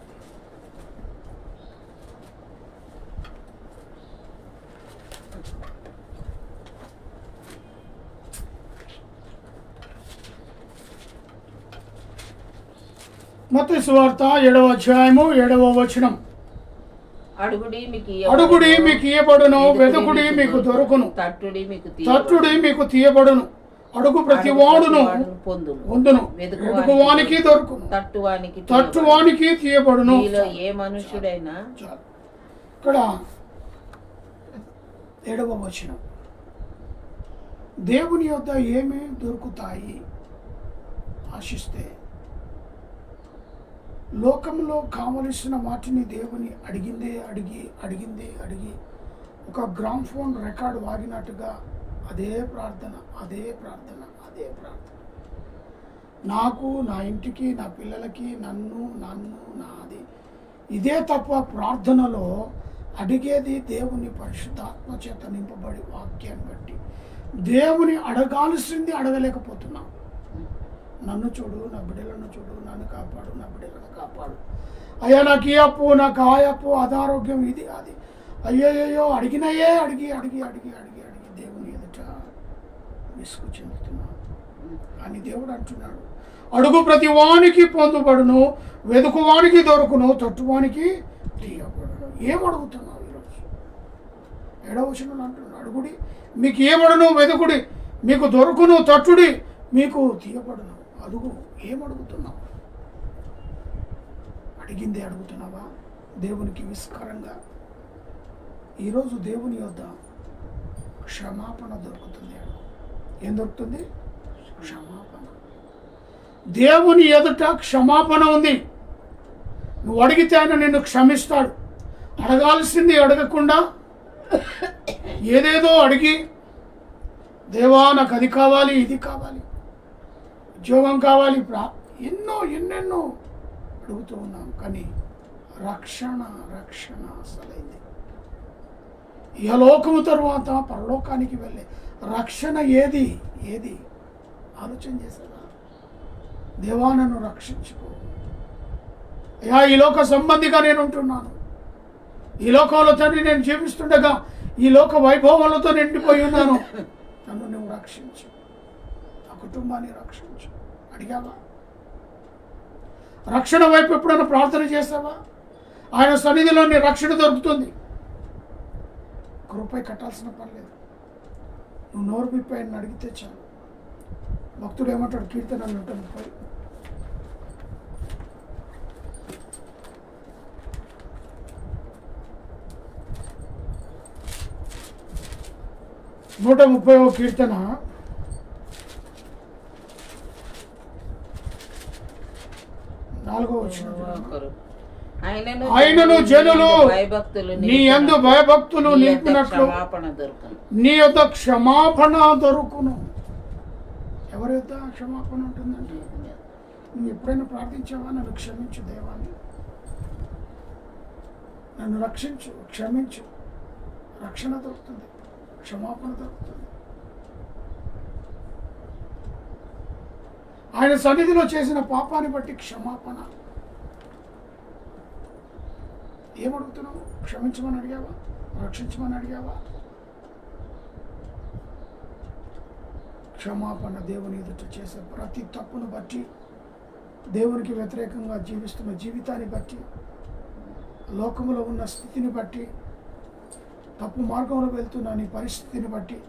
మత్తయి సువార్త 7వ అధ్యాయము 7వ వచనం. అడుగుడి మీకు ఇయ్యబడును, వెతుకుడి మీకు దొరుకును, తట్టుడి మీకు తీయబడును. అడుగు ప్రతి వాడును పొందును, వెతుకువానికి దొరుకును, తట్టువానికి తీయబడును. ఏ మనుషుడైనా ఇక్కడ 7వ వచనం, దేవుని యొద్ద ఏమి దొరుకుతాయి ఆశిస్తే. లోకంలో కావలసిన వాటిని దేవుని అడిగి ఒక గ్రామ్ఫోన్ రికార్డు వాగినట్టుగా అదే ప్రార్థన. నాకు, నా ఇంటికి, నా పిల్లలకి, నన్ను నాది, ఇదే తప్ప ప్రార్థనలో అడిగేది దేవుని పరిశుద్ధాత్మ చేత నింపబడి వాక్యాన్ని బట్టి దేవుని అడగాల్సింది అడగలేకపోతున్నాం. నన్ను చూడు, నా బిడ్డలను చూడు, నన్ను కాపాడు, నా బిడ్డలను కాపాడు. అయ్యా నాకు ఈ అప్పు, నాకు ఆ అప్పు, అనారోగ్యం, ఇది అది, అయ్యో అడిగినయే అడిగి దేవుని ఎదుట విసుగు చెందుతున్నాను. కానీ దేవుడు అంటున్నాడు, అడుగు ప్రతి వానికి పొందుబడును, వెతుకువానికి దొరుకును, తట్టువానికి తీయబడును. ఏం అడుగుతున్నావు ఈరోజు? 7వ వచనంలో అంటున్నాడు, అడుగుడి మీకు ఇయ్యబడును, వెతుకుడి మీకు దొరుకును, తట్టుడి మీకు తీయబడును. అడుగు. ఏం అడుగుతున్నావు? అడిగిందే అడుగుతున్నావా? దేవునికి విస్కారంగా ఈరోజు దేవుని యొద్ద క్షమాపణ దొరుకుతుంది. ఏం దొరుకుతుంది? క్షమాపణ. దేవుని ఎదుట క్షమాపణ ఉంది. నువ్వు అడిగితే ఆయన నిన్ను క్షమిస్తాడు. అడగాల్సింది అడగకుండా ఏదేదో అడిగి, దేవా నాకు అది కావాలి, ఇది కావాలి, ఉద్యోగం కావాలి, ఎన్నెన్నో అడుగుతూ ఉన్నాం. కానీ రక్షణ అసలైంది. ఇహలోకము తరువాత పరలోకానికి వెళ్ళే రక్షణ ఏది ఆలోచన చేశారా? దేవా నన్ను రక్షించుకో. అయ్యా ఈ లోక సంబంధిగా నేను ఉంటున్నాను, ఈ లోకంలో తండ్రి నేను జీవిస్తుండగా ఈ లోక వైభవాలతో నిండిపోయి ఉన్నాను, నన్ను నువ్వు రక్షించు, నా కుటుంబాన్ని రక్షించు. అడిగావా? రక్షణ వైపు ఎప్పుడైనా ప్రార్థన చేసావా? ఆయన సన్నిధిలో నీ రక్షణ దొరుకుతుంది. రూపాయి కట్టాల్సిన పని లేదు. నువ్వు నోరు విప్పి ఆయన అడిగితే చాలు. భక్తుడు ఏమంటాడు? కీర్తన 130, కీర్తన 4వ వచనం. ఆయనను జనులు నీ యందు భయభక్తులు నిలిపినట్లు నీ యొద్ద క్షమాపణ దొరుకును. ఎవరి యొద్ద క్షమాపణ ఉంటుందంటే, నువ్వు ఎప్పుడైనా ప్రార్థించావా? నన్ను క్షమించు దేవాన్ని, నన్ను రక్షించు, క్షమించు. రక్షణ దొరుకుతుంది, క్షమాపణ దొరుకుతుంది. ఆయన సన్నిధిలో చేసిన పాపాన్ని బట్టి క్షమాపణ. ఏమడుగుతున్నావు? క్షమించమని అడిగావా? రక్షించమని అడిగావా? క్షమాపణ. దేవుని ఎదుట చేసే ప్రతి తప్పును బట్టి, దేవునికి వ్యతిరేకంగా జీవిస్తున్న జీవితాన్ని బట్టి, లోకములో ఉన్న స్థితిని బట్టి, తప్పు మార్గంలో వెళ్తున్న నీ పరిస్థితిని బట్టి,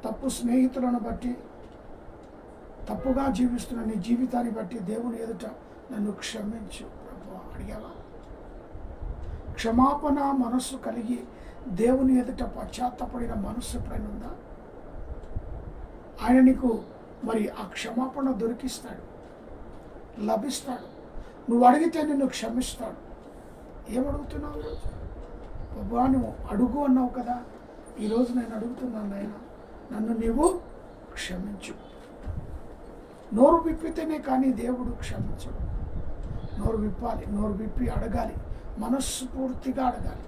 తప్పు స్నేహితులను బట్టి, తప్పుగా జీవిస్తున్న నీ జీవితాన్ని బట్టి దేవుని ఎదుట నన్ను క్షమించు ప్రభువా అడిగావా? క్షమాపణ మనస్సు కలిగి దేవుని ఎదుట పశ్చాత్తపడిన మనస్సు ఎప్పుడైనా ఉందా? ఆయన నీకు మరి ఆ క్షమాపణ దొరికిస్తాడు, లభిస్తాడు. నువ్వు అడిగితే నిన్ను క్షమిస్తాడు. ఏమడుగుతున్నావు ఈరోజు? ప్రభువా నువ్వు అడుగు అన్నావు కదా, ఈరోజు నేను అడుగుతున్నాను నాయన, నన్ను నీవు క్షమించు. నోరు విప్పితేనే కానీ దేవుడు క్షమించడు. నోరు విప్పాలి, నోరు విప్పి అడగాలి, మనస్ఫూర్తిగా అడగాలి.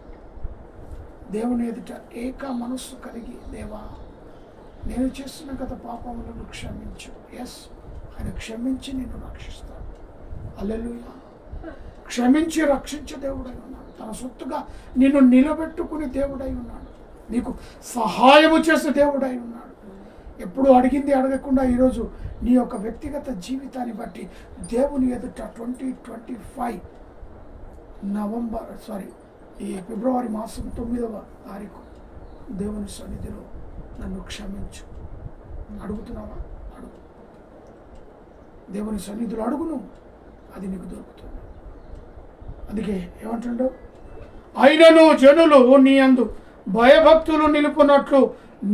దేవుని ఎదుట ఏక మనస్సు కలిగి, దేవా నేను చేస్తున్న గత పాపములను క్షమించు. ఎస్, ఆయన క్షమించి నిన్ను రక్షిస్తాడు. హల్లెలూయా. క్షమించి రక్షించే దేవుడై ఉన్నాడు. తన సొత్తుగా నిన్ను నిలబెట్టుకుని దేవుడై ఉన్నాడు. నీకు సహాయము చేసే దేవుడై ఉన్నాడు. ఎప్పుడు అడిగింది అడగకుండా ఈరోజు నీ యొక్క వ్యక్తిగత జీవితాన్ని బట్టి దేవుని ఎదుట 2025 ఈ ఫిబ్రవరి మాసం 9వ తారీఖు దేవుని సన్నిధిలో నన్ను క్షమించు అడుగుతున్నావా? అడుగు. దేవుని సన్నిధిలో అడుగును, అది నీకు దొరుకుతుంది. అందుకే ఏమంటుండో, అయినను జనులు నీ యందు భయభక్తులు నిలుపునట్లు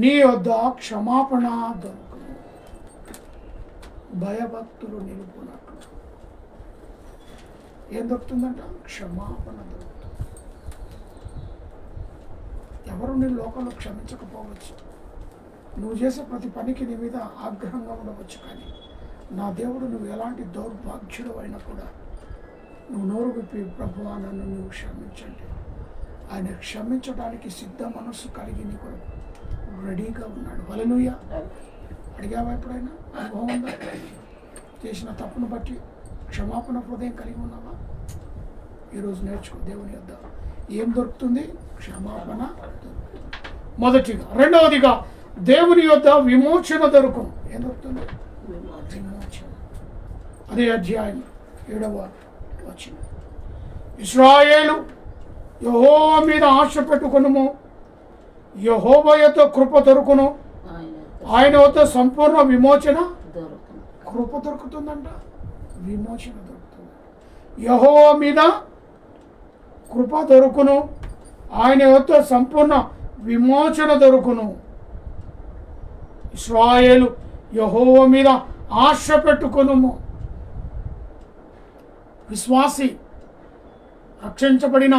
నీ వద్ద క్షమాపణ దొరుకును. భయభక్తులు నిలుపునట్లు ఏం దొరుకుతుందంట? క్షమాపణ దొరుకుతుంది. ఎవరు నీ లోకంలో క్షమించకపోవచ్చు, నువ్వు చేసే ప్రతి పనికి నీ మీద ఆగ్రహంగా ఉండవచ్చు, కానీ నా దేవుడు నువ్వు ఎలాంటి దౌర్భాగ్యుడు అయినా కూడా నువ్వు నోరు విప్పి ప్రభువా నన్ను నువ్వు క్షమించండి, ఆయన క్షమించడానికి సిద్ధ మనస్సు కలిగి నీ కొరకు రెడీగా ఉన్నాడు. హల్లెలూయా. అడిగావా ఎప్పుడైనా? అనుభవం ఉందా? చేసిన తప్పును బట్టి క్షమాపణ హృదయం కలిగి ఉన్నావా? ఈరోజు నేర్చుకో. దేవుని యొద్ద ఏం దొరుకుతుంది? క్షమాపణ మొదటిగా. రెండవదిగా దేవుని యొద్ద విమోచన దొరుకును. ఏం దొరుకుతుంది? విమోచన. అదే అధ్యాయం 7వ వచనం. ఇశ్రాయేలు యెహోవా మీద ఆశ పెట్టుకొనుము, యెహోవా యొద్ద కృప దొరుకును, ఆయన వద్ద సంపూర్ణ విమోచన దొరుకును. కృప దొరుకుతుందంట, విమోచన దొరుకుతుంది. యెహోవా మీద కృప దొరుకును, ఆయన వద్ద సంపూర్ణ విమోచన దొరుకును. ఇశ్రాయేలు యెహోవా మీద ఆశ పెట్టుకొనుము. విశ్వాసి, రక్షించబడిన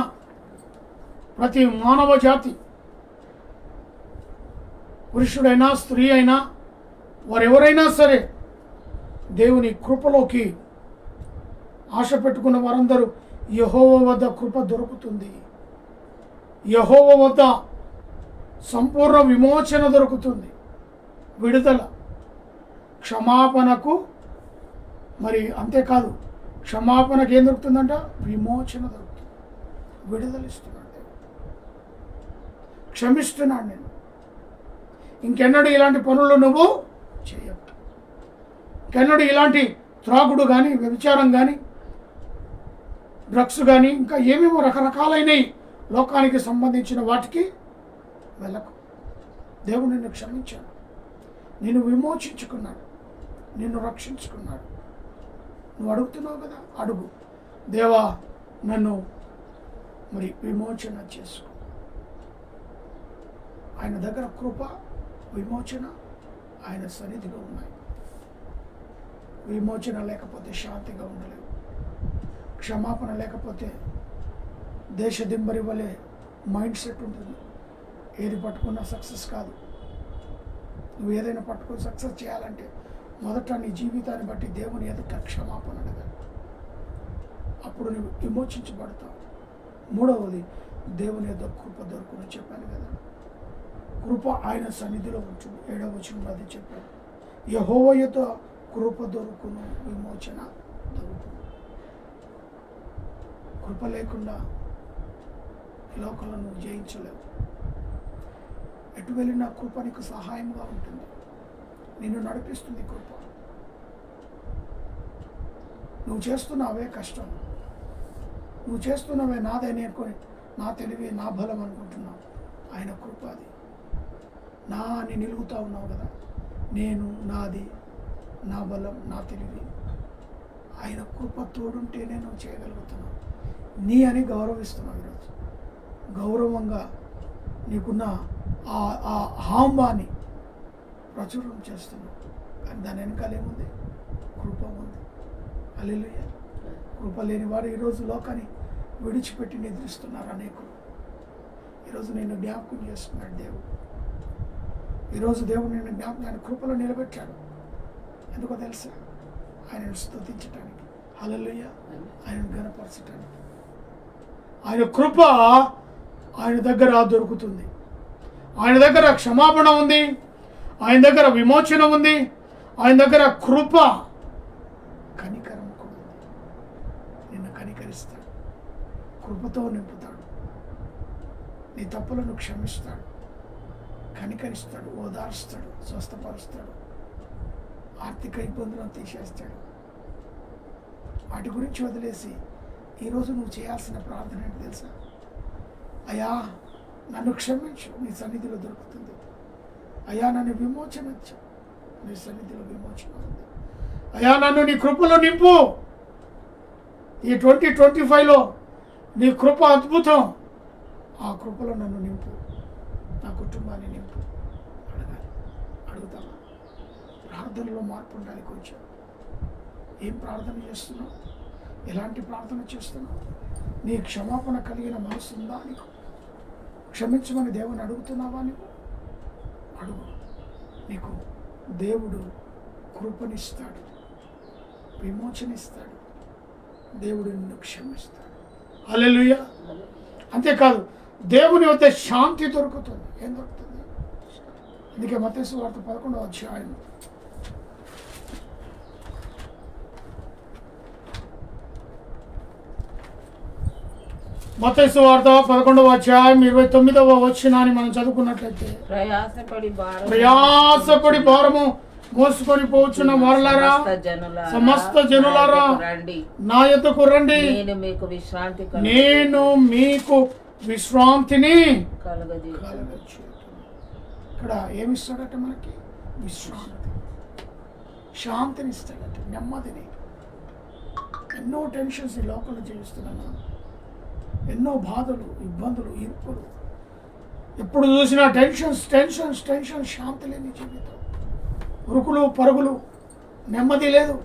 ప్రతి మానవ జాతి, పురుషుడైనా స్త్రీ అయినా వారెవరైనా సరే దేవుని కృపలోకి ఆశ పెట్టుకున్న వారందరూ యెహోవా వద్ద కృప దొరుకుతుంది. యెహోవా వద్ద సంపూర్ణ విమోచన దొరుకుతుంది, విడుదల, క్షమాపణకు. మరి అంతేకాదు, క్షమాపణకు ఏం దొరుకుతుందంట? విమోచన దొరుకుతుంది, విడుదల ఇస్తున్నాడు. క్షమిస్తున్నాడు. నేను ఇంకెన్నడూ ఇలాంటి పనులు నువ్వు చేయవు. ఇంకెన్నడూ ఇలాంటి త్రాగుడు కానీ, వ్యభిచారం కానీ, డ్రగ్స్ కానీ, ఇంకా ఏమేమో రకరకాలైన లోకానికి సంబంధించిన వాటికి వెళ్ళకు. దేవుడు నిన్ను క్షమించాడు, నిన్ను విమోచించుకున్నాడు, నిన్ను రక్షించుకున్నాడు. నువ్వు అడుగుతున్నావు కదా, అడుగు. దేవా నన్ను మరి విమోచన చేసుకో. ఆయన దగ్గర కృప, విమోచన ఆయన సన్నిధిలో ఉన్నాయి. విమోచన లేకపోతే శాంతిగా ఉండలేవు. క్షమాపణ లేకపోతే దేశదింబరి వలె మైండ్ సెట్ ఉంటుంది. ఏది పట్టుకున్నా సక్సెస్ కాదు. నువ్వు ఏదైనా పట్టుకుని సక్సెస్ చేయాలంటే మొదట నీ జీవితాన్ని బట్టి దేవుని ఎదుట క్షమాపణ అడగాలి. అప్పుడు నువ్వు విమోచించబడతావు. మూడవది, దేవుని యొక్క కృప దొరుకుని చెప్పాను కదా. కృప ఆయన సన్నిధిలో ఉంటుంది. 7వ వచనంలో అది చెప్పాడు. యెహోవా యొక్క కృప దొరుకును, విమోచన దొరుకును. కృప లేకుండా ఈ లోకంలో నువ్వు జయించలేవు. ఎటు వెళ్ళినా కృప నీకు సహాయంగా ఉంటుంది, నిన్ను నడిపిస్తుంది కృప. నువ్వు చేస్తున్నావే కష్టం, నువ్వు చేస్తున్నావే నాదని అనుకొని, నా తెలివి నా బలం అనుకుంటున్నావు. ఆయన కృప అది. నా అని నిలుగుతా ఉన్నావు కదా, నేను నాది నా బలం, నా తెలివి, ఆయన కృప తోడుంటేనే నువ్వు చేయగలుగుతున్నావు. నీ అని గౌరవిస్తున్నావు. ఈరోజు గౌరవంగా నీకున్న ఆ హాంబాన్ని ప్రచురం చేస్తున్నావు. కానీ దాని వెనకాల ఏముంది? కృప ఉంది. హల్లెలూయా. కృప లేని వాడు ఈరోజు లోకాన్ని విడిచిపెట్టి నిద్రిస్తున్నారు అనేకులు. ఈరోజు నేను జ్ఞాపకం చేస్తున్నాడు దేవుడు. ఈరోజు దేవుడు నేను జ్ఞాపకాన్ని కృపలో నిలబెట్టాడు. ఎందుకో తెలుసా? ఆయనను స్తుతించటానికి, హల్లెలూయా, ఆయనను ఘనపరచటానికి. ఆయన కృప ఆయన దగ్గర దొరుకుతుంది. ఆయన దగ్గర క్షమాపణ ఉంది, ఆయన దగ్గర విమోచన ఉంది, ఆయన దగ్గర కృప, కనికరం కూడా ఉంది. నిన్ను కనికరిస్తాడు, కృపతో నింపుతాడు, నీ తప్పులను క్షమిస్తాడు, కనికరిస్తాడు, ఓదార్స్తాడు, స్వస్థపరుస్తాడు, ఆర్థిక ఇబ్బందులను తీసేస్తాడు. వాటి గురించి వదిలేసి ఈరోజు నువ్వు చేయాల్సిన ప్రార్థన ఏంటి తెలుసా? అయ్యా నన్ను క్షమించు, నీ సన్నిధిలో దొరుకుతుంది. అయ్యా నన్ను విమోచనచ్చు, నీ సన్నిధిలో విమోచన ఉంది. అయ్యా నన్ను నీ కృపలో నింపు. ఈ 2025లో నీ కృప అద్భుతం. ఆ కృపలో నన్ను నింపు, నా కుటుంబాన్ని నింపు. అడగాలి. అడుగుతావా? ప్రార్థనలో మార్పు ఉండాలి. కొంచెం ఏం ప్రార్థన చేస్తున్నావు? ఎలాంటి ప్రార్థన చేస్తున్నావు? నీ క్షమాపణ కలిగిన మనసు ఉందా నీకు? క్షమించమని దేవుని అడుగుతున్నావా? నీకు అడుగు. నీకు దేవుడు కృపనిస్తాడు, విమోచనిస్తాడు, దేవుడు నిన్ను క్షమిస్తాడు. హల్లెలూయా. అంతేకాదు దేవుని వద్ద శాంతి దొరుకుతుంది. ఏం దొరుకుతుంది? అందుకే మత్తయి సువార్త 11వ అధ్యాయం మత్తయి సువార్త 11వ అధ్యాయం 29వ వచనాన్ని మనం చదువుకున్నట్లయితే, ప్రయాసపడి భారము మోసుకొని పోచున్న వారలారా, సమస్త జనులారా నా యొద్దకు రండి, నేను మీకు విశ్రాంతిని కలుగజేయుదును. ఇక్కడ ఏమిస్తాడట? మనకి విశ్రాంతి, శాంతిని ఇస్తాడట, నెమ్మదిని. ఎన్నో టెన్షన్స్ ఈ లోకంలో జీవిస్తున్నాను, ఎన్నో బాధలు, ఇబ్బందులు, ఇరుకులు, ఎప్పుడు చూసినా టెన్షన్స్ టెన్షన్స్ టెన్షన్. శాంతి లేని జీవితం, ఉరుకులు పరుగులు, నెమ్మది లేదు,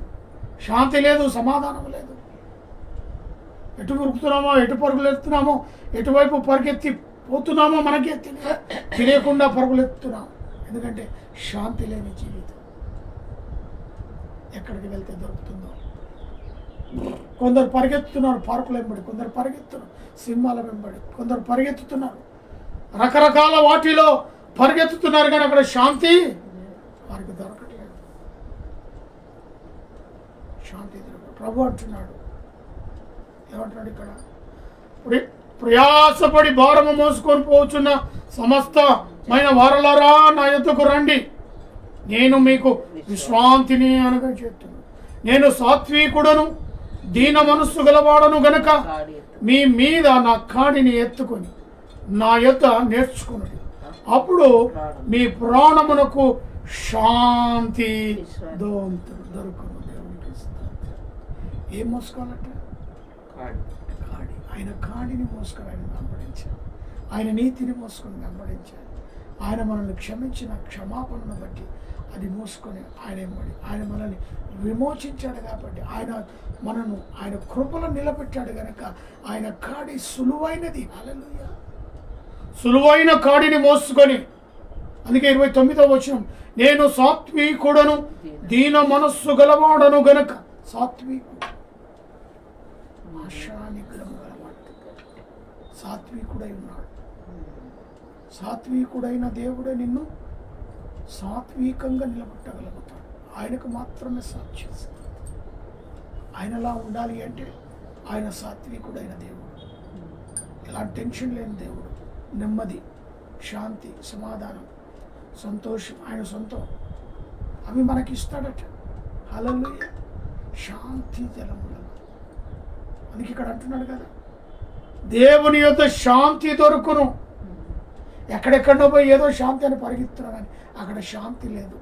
శాంతి లేదు, సమాధానం లేదు. ఎటు ఉరుకుతున్నామో, ఎటు పరుగులు ఎత్తున్నామో, ఎటువైపు పరిగెత్తి పోతున్నామో మనకే తెలియకుండా పరుగులు ఎత్తున్నాం. ఎందుకంటే శాంతి లేని జీవితం. ఎక్కడికి వెళ్తే దొరుకుతుందో. కొందరు పరిగెత్తుతున్నారు పార్కుల వెంబడి, కొందరు పరిగెత్తున్నారు సినిమాల వెంబడి, కొందరు పరిగెత్తుతున్నారు రకరకాల వాటిలో పరిగెత్తుతున్నారు, కానీ అక్కడ శాంతి వారికి దొరకట్లేదు. శాంతి దొరకదు. ప్రభు అంటున్నాడు, ఏమంటున్నాడు ఇక్కడ? ప్రయాసపడి భారము మోసుకొని పోచున్న సమస్తమైన వారలారా నా యొద్దకు రండి, నేను మీకు విశ్రాంతిని అనగా చేస్తున్నాను. నేను సాత్వికుడను, దీన మనస్సు గలవాడను గనక మీ మీద నా కాడిని ఎత్తుకొని నా యొద్ద నేర్చుకున్నది, అప్పుడు మీ ప్రాణమునకు శాంతి దొరుకును. ఏం మోసుకోవాలట? కాడి. ఆయన కాడిని మోసుకొని ఆయన వెంబడించాలి, ఆయన నీతిని మోసుకొని వెంబడించాలి. ఆయన మనల్ని క్షమించిన క్షమాపణను బట్టి అది మోసుకొని ఆయన వెంబడి, ఆయన మనల్ని విమోచించాడు కాబట్టి, ఆయన మనను ఆయన కృపలో నిలబెట్టాడు కనుక ఆయన కాడి సులువైనది. హల్లెలూయా. సులువైన కాడిని మోసుకొని, అందుకే 29వ వచనం, నేను సాత్వికుడను, దీన మనస్సు గలవాడను గనక. సాత్వికుడు, ఆశానిగ్రహం గలవాడు, సాత్వికుడై ఉన్నాడు. సాత్వికుడైన దేవుడే నిన్ను సాత్వికంగా నిలబెట్టగలుగుతాడు. ఆయనకు మాత్రమే సాధ్యం. ఆయనలా ఉండాలి అంటే ఆయన సాత్వికుడైన దేవుడు, ఎలాంటి టెన్షన్ లేని దేవుడు, నెమ్మది, శాంతి, సమాధానం, సంతోషం ఆయన సొంతం. అవి మనకి ఇస్తాడట. హల్లెలూయా. శాంతి జలములను. అందుకే ఇక్కడ అంటున్నాడు కదా, దేవుని యొద్ద శాంతి దొరుకును. ఎక్కడెక్కడో పోయి ఏదో శాంతి అని పరిగెత్తున్నాను కానీ అక్కడ శాంతి లేదు,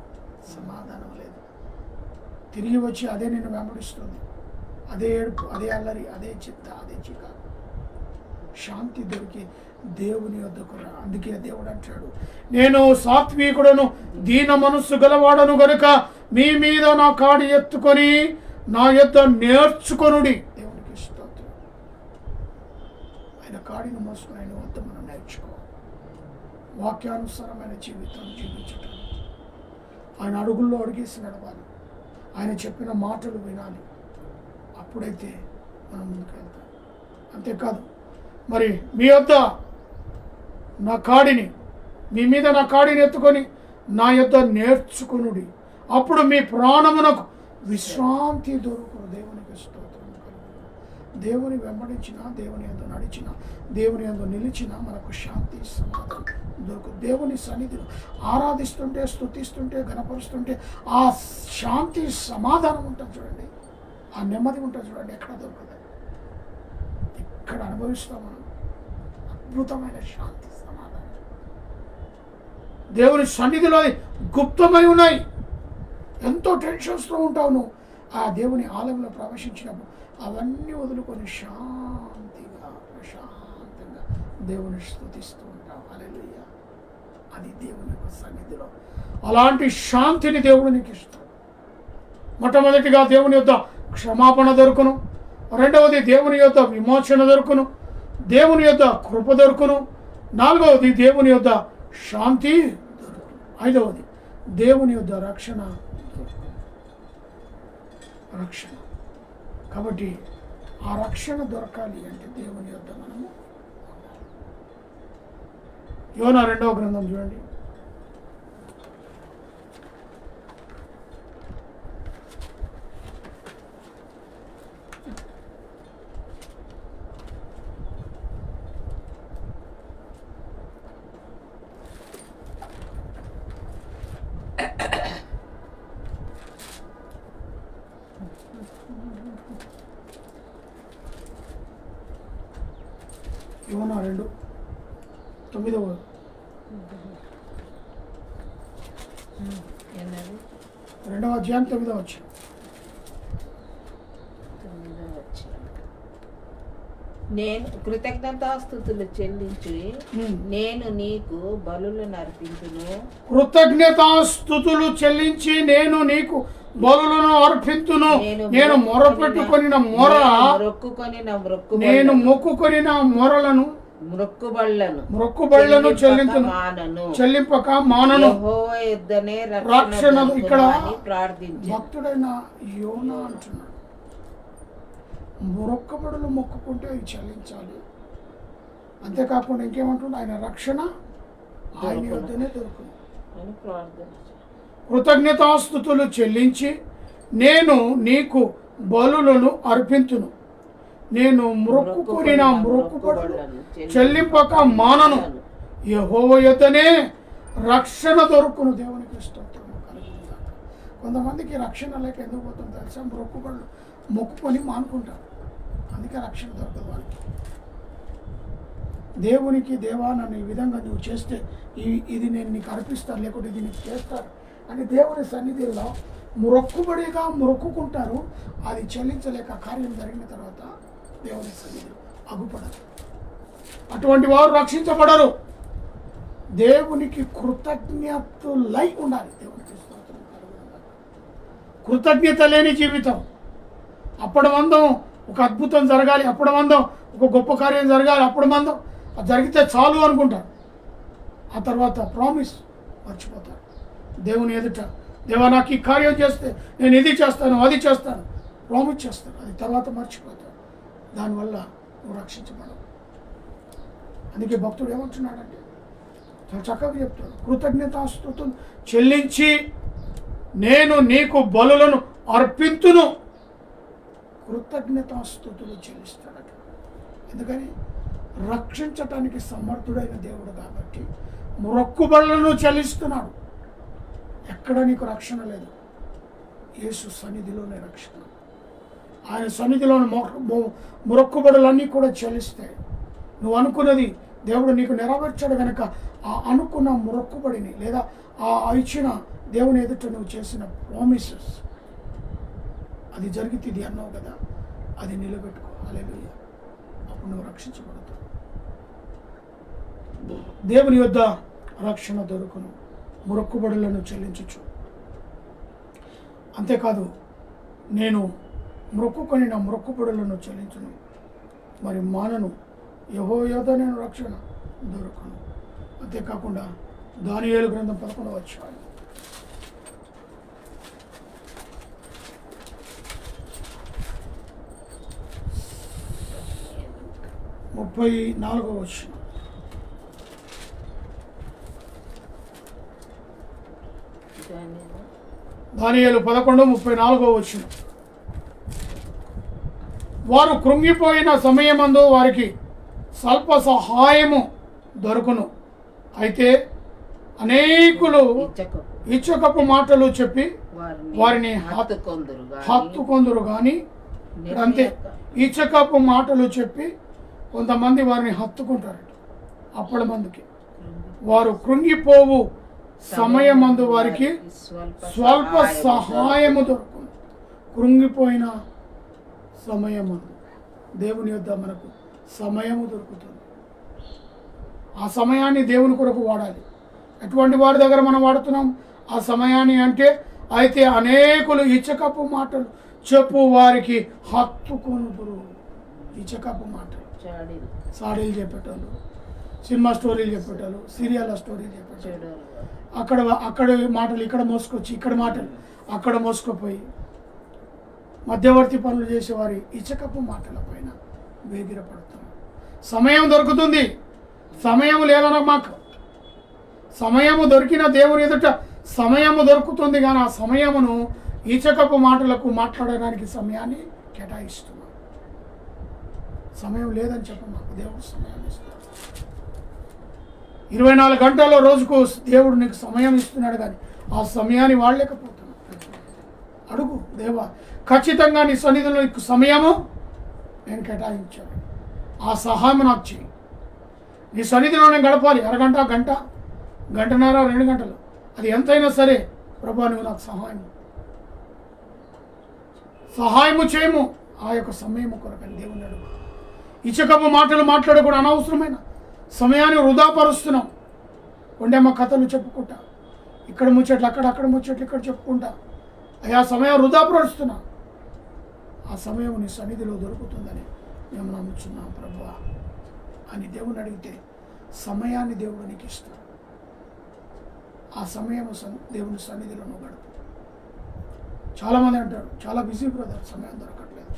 సమాధానం లేదు. తిరిగి వచ్చి అదే నిన్ను వెంబడిస్తుంది. అదే ఏడుపు, అదే అల్లరి, అదే చింత, అదే చికాకు. శాంతి దొరికి దేవుని వద్దకు రా. అందుకే దేవుడు అంటాడు, నేను సాత్వికుడను దీన మనస్సు గలవాడను గనుక మీ మీద నా కాడి ఎత్తుకొని నా యొద్ద నేర్చుకొనుడి. దేవునికి స్తోత్రం. ఆయన కాడిని మోసుకుని ఆయన వద్ద మనం నేర్చుకోవాలి. వాక్యానుసారమైన జీవితం జీవించటం, ఆయన అడుగుల్లో అడిగేసి నడవాలి. ఆయన చెప్పిన మాటలు వినాలి. అప్పుడైతే మనం ముందుకు వెళ్తాం. అంతేకాదు, మరి మీ యొద్ద నా కాడిని, మీ మీద నా కాడిని ఎత్తుకొని నా యొద్ద నేర్చుకునుడి, అప్పుడు మీ ప్రాణమునకు విశ్రాంతి దొరుకును. దేవునికి స్తోత్రం కలుగును. దేవుని వెంబడించిన, దేవుని యందు నడిచిన, దేవుని యందు నిలిచిన మనకు శాంతి సమాధానం దొరుకుతుంది. దేవుని సన్నిధిలో ఆరాధిస్తుంటే, స్తుతిస్తుంటే, గణపరుస్తుంటే ఆ శాంతి సమాధానం ఉంటుంది చూడండి, ఆ నెమ్మది ఉంటుంది చూడండి. ఎక్కడ దొరకదు, ఇక్కడ అనుభవిస్తాం మనం అద్భుతమైన శాంతి సమాధానం. దేవుని సన్నిధిలో గుప్తమై ఉన్నాయి. ఎంతో టెన్షన్స్లో ఉంటావు నువ్వు. ఆ దేవుని ఆలయంలో ప్రవేశించినప్పుడు అవన్నీ వదులుకొని శాంతిగా ప్రశాంతంగా దేవుని స్తుతిస్తూ ఉంటావు. హల్లెలూయా. అది దేవుని యొక్క సన్నిధిలో అలాంటి శాంతిని దేవుడు నీకు ఇస్తాడు. మొట్టమొదటిగా దేవుని యొద్ద క్షమాపణ దొరుకును. రెండవది దేవుని యొద్ద విమోచన దొరుకును. దేవుని యొద్ద కృప దొరుకును. నాలుగవది దేవుని యొద్ద శాంతి దొరుకును. ఐదవది దేవుని యొద్ద రక్షణ దొరుకును. రక్షణ. కాబట్టి ఆ రక్షణ దొరకాలి అంటే దేవుని యొద్ద మనము ఉండాలి. యోనా 2వ గ్రంథం చూడండి. యోనా 2:9. 2వ అధ్యాయం 9వ వచనం. నేను కృతజ్ఞతాస్తుతులు చెల్లించి నేను నీకు బలులను అర్పించును. కృతజ్ఞతాస్తుతులు చెల్లించి నేను నీకు బలులను అర్పించును. నేను మొరపెట్టుకొనిన మొర, నేను మొక్కుకొనిన మొరలను, మొక్కుబళ్లను చెల్లింపక మానను. రక్షణ. ఇక్కడ భక్తుడైన యోనా అంటున్నాడు, మొక్కబడులు మొక్కుకుంటే అవి చెల్లించాలి. అంతేకాకుండా ఇంకేమంటుండే, ఆయన రక్షణ ఆయన వద్దనే దొరుకును. కృతజ్ఞతాస్తుతులు చెల్లించి నేను నీకు బలులను అర్పించును. నేను మొక్కుకొనిన మొక్కుబడులు చెల్లింపక మానను. యెహోవా యొద్దనే రక్షణ దొరుకును. దేవునికి స్తోత్రం కలుగును. కొంతమందికి రక్షణ లేక ఎందుకు పోతుంది తెలుసా? మొక్కుబడులు మొక్కుకొని మానుకుంటారు. అందుకే రక్షణ దొరకదు వాళ్ళకి. దేవునికి, దేవా నన్ను ఈ విధంగా నువ్వు చేస్తే ఇది నేను నీకు అర్పిస్తాను, లేకుంటే ఇది నీకు చేస్తాను అని దేవుని సన్నిధిలో మొక్కుబడిగా మొక్కుకుంటారు. అది చెల్లించలేక కార్యం జరిగిన తర్వాత దేవుని సన్నిధిలో అగుపడరు. అటువంటి వారు రక్షించబడరు. దేవునికి కృతజ్ఞతలై ఉండాలి. దేవునికి స్తోత్రం కలుగును. కృతజ్ఞత లేని జీవితం. అప్పటి మందం ఒక అద్భుతం జరగాలి, అప్పటి మందం ఒక గొప్ప కార్యం జరగాలి, అప్పుడు మందం అది జరిగితే చాలు అనుకుంటారు. ఆ తర్వాత ప్రామిస్ మర్చిపోతారు. దేవుని ఎదుట, దేవా నాకు ఈ కార్యం చేస్తే నేను ఇది చేస్తాను, అది చేస్తాను, ప్రామిస్ చేస్తాను. అది తర్వాత మర్చిపోతారు. దానివల్ల నువ్వు రక్షించబడవు. అందుకే భక్తుడు ఏమంటున్నాడంటే చాలా చక్కగా చెప్తాడు, కృతజ్ఞతాస్తుతులు చెల్లించి నేను నీకు బలులను అర్పించును. కృతజ్ఞతాస్తుతులు చెల్లిస్తాడట. ఎందుకని? రక్షించటానికి సమర్థుడైన దేవుడు కాబట్టి మొక్కుబడులను చెల్లిస్తున్నాడు. ఎక్కడ నీకు రక్షణ లేదు, యేసు సన్నిధిలోనే రక్షణ. ఆయన సన్నిధిలోని మొక్కుబడులన్నీ కూడా చెల్లిస్తాయి. నువ్వు అనుకున్నది దేవుడు నీకు నెరవేర్చాడు కనుక ఆ అనుకున్న మొక్కుబడిని లేదా ఆ ఇచ్చిన దేవుని ఎదుట నువ్వు చేసిన ప్రామిసెస్ అది జరిగితే ఇది అన్నావు కదా, అది నిలబెట్టుకో. హల్లెలూయా. అప్పుడు నువ్వు రక్షించబడతావు. దేవుని యొద్ద రక్షణ దొరుకును, మొక్కుబడులను చెల్లించచ్చు. అంతేకాదు, నేను మొక్కుకొని నా మొక్కుబడులను చెల్లించును, మరి మానను, యెహోవా యొద్ద నేను రక్షణ దొరుకును. అంతేకాకుండా దానియేలు గ్రంథం 11వ అధ్యాయం 34వ వచనం. దానియేలు 11:34వ వచనం. వారు కృంగిపోయిన సమయమందు వారికి స్వల్ప సహాయము దొరుకును, అయితే అనేకులు ఇచ్చకపు మాటలు చెప్పి వారిని హత్తుకొందురు గాని, అంతే, ఇచ్చకపు మాటలు చెప్పి కొంతమంది వారిని హత్తుకుంటారట. అప్పటి మందికి వారు కృంగిపోవు సమయమందు వారికి స్వల్ప సహాయము దొరుకును. కృంగిపోయిన సమయమందు దేవుని యొద్ద మనకు సమయము దొరుకుతుంది. ఆ సమయాన్ని దేవుని కొరకు వాడాలి. ఎటువంటి వారి దగ్గర మనం వాడుతున్నాం ఆ సమయాన్ని అంటే, అయితే అనేకులు ఇచ్చకపు మాటలు చెప్పు వారికి హత్తుకొనుదురు. ఇచ్చకపు మాటలు, సాడీలు చెప్పేటోళ్ళు, సినిమా స్టోరీలు చెప్పేటోళ్ళు, సీరియల్ స్టోరీలు చెప్పేటోళ్ళు, అక్కడ మాటలు ఇక్కడ మోసుకొచ్చి, ఇక్కడ మాటలు అక్కడ మోసుకుపోయి మధ్యవర్తి పనులు చేసేవారి ఇచ్చకపు మాటల పైన వేగిరపడుతున్నాం. సమయం దొరుకుతుంది. సమయం లేదన్న మాకు సమయము దొరికిన దేవుని ఎదుట సమయము దొరుకుతుంది, కానీ ఆ సమయమును ఈచకపు మాటలకు మాట్లాడడానికి సమయాన్ని కేటాయిస్తున్నాం. సమయం లేదని చెప్ప మాకు దేవుడు సమయాన్ని ఇస్తున్నాడు. 24 గంటల్లో రోజుకు దేవుడు నీకు సమయం ఇస్తున్నాడు, కానీ ఆ సమయాన్ని వాడలేకపోతున్నాడు. అడుగు, దేవా, ఖచ్చితంగా నీ సన్నిధిలో నీకు సమయము నేను కేటాయించాను, ఆ సహాయం నాకు చేయి. నీ సన్నిధిలో నేను గడపాలి. అరగంట, గంట, గంటన్నర, 2 గంటలు, అది ఎంతైనా సరే ప్రభా నువ్వు నాకు సహాయము చేయము. ఆ యొక్క సమయము కొరకని దేవుని అడుగు. ఇచ్చకపు మాటలు మాట్లాడకూడదు. అనవసరమైన సమయాన్ని వృధాపరుస్తున్నాం. కొండేమ్మ కథలు చెప్పుకుంటా, ఇక్కడ ముచ్చట్లు అక్కడ ముచ్చట్లు ఇక్కడ చెప్పుకుంటా అయ్యా సమయం వృధాపరుస్తున్నా. ఆ సమయం నీ సన్నిధిలో దొరుకుతుందని మేము నమ్ముచున్నాం ప్రభువా అని దేవుని అడిగితే సమయాన్ని దేవుడు నీకు ఇస్తాడు. ఆ సమయం దేవుని సన్నిధిలో నువ్వు గడుపు. చాలామంది అంటారు, చాలా బిజీ బ్రదర్, సమయం దొరకట్లేదు.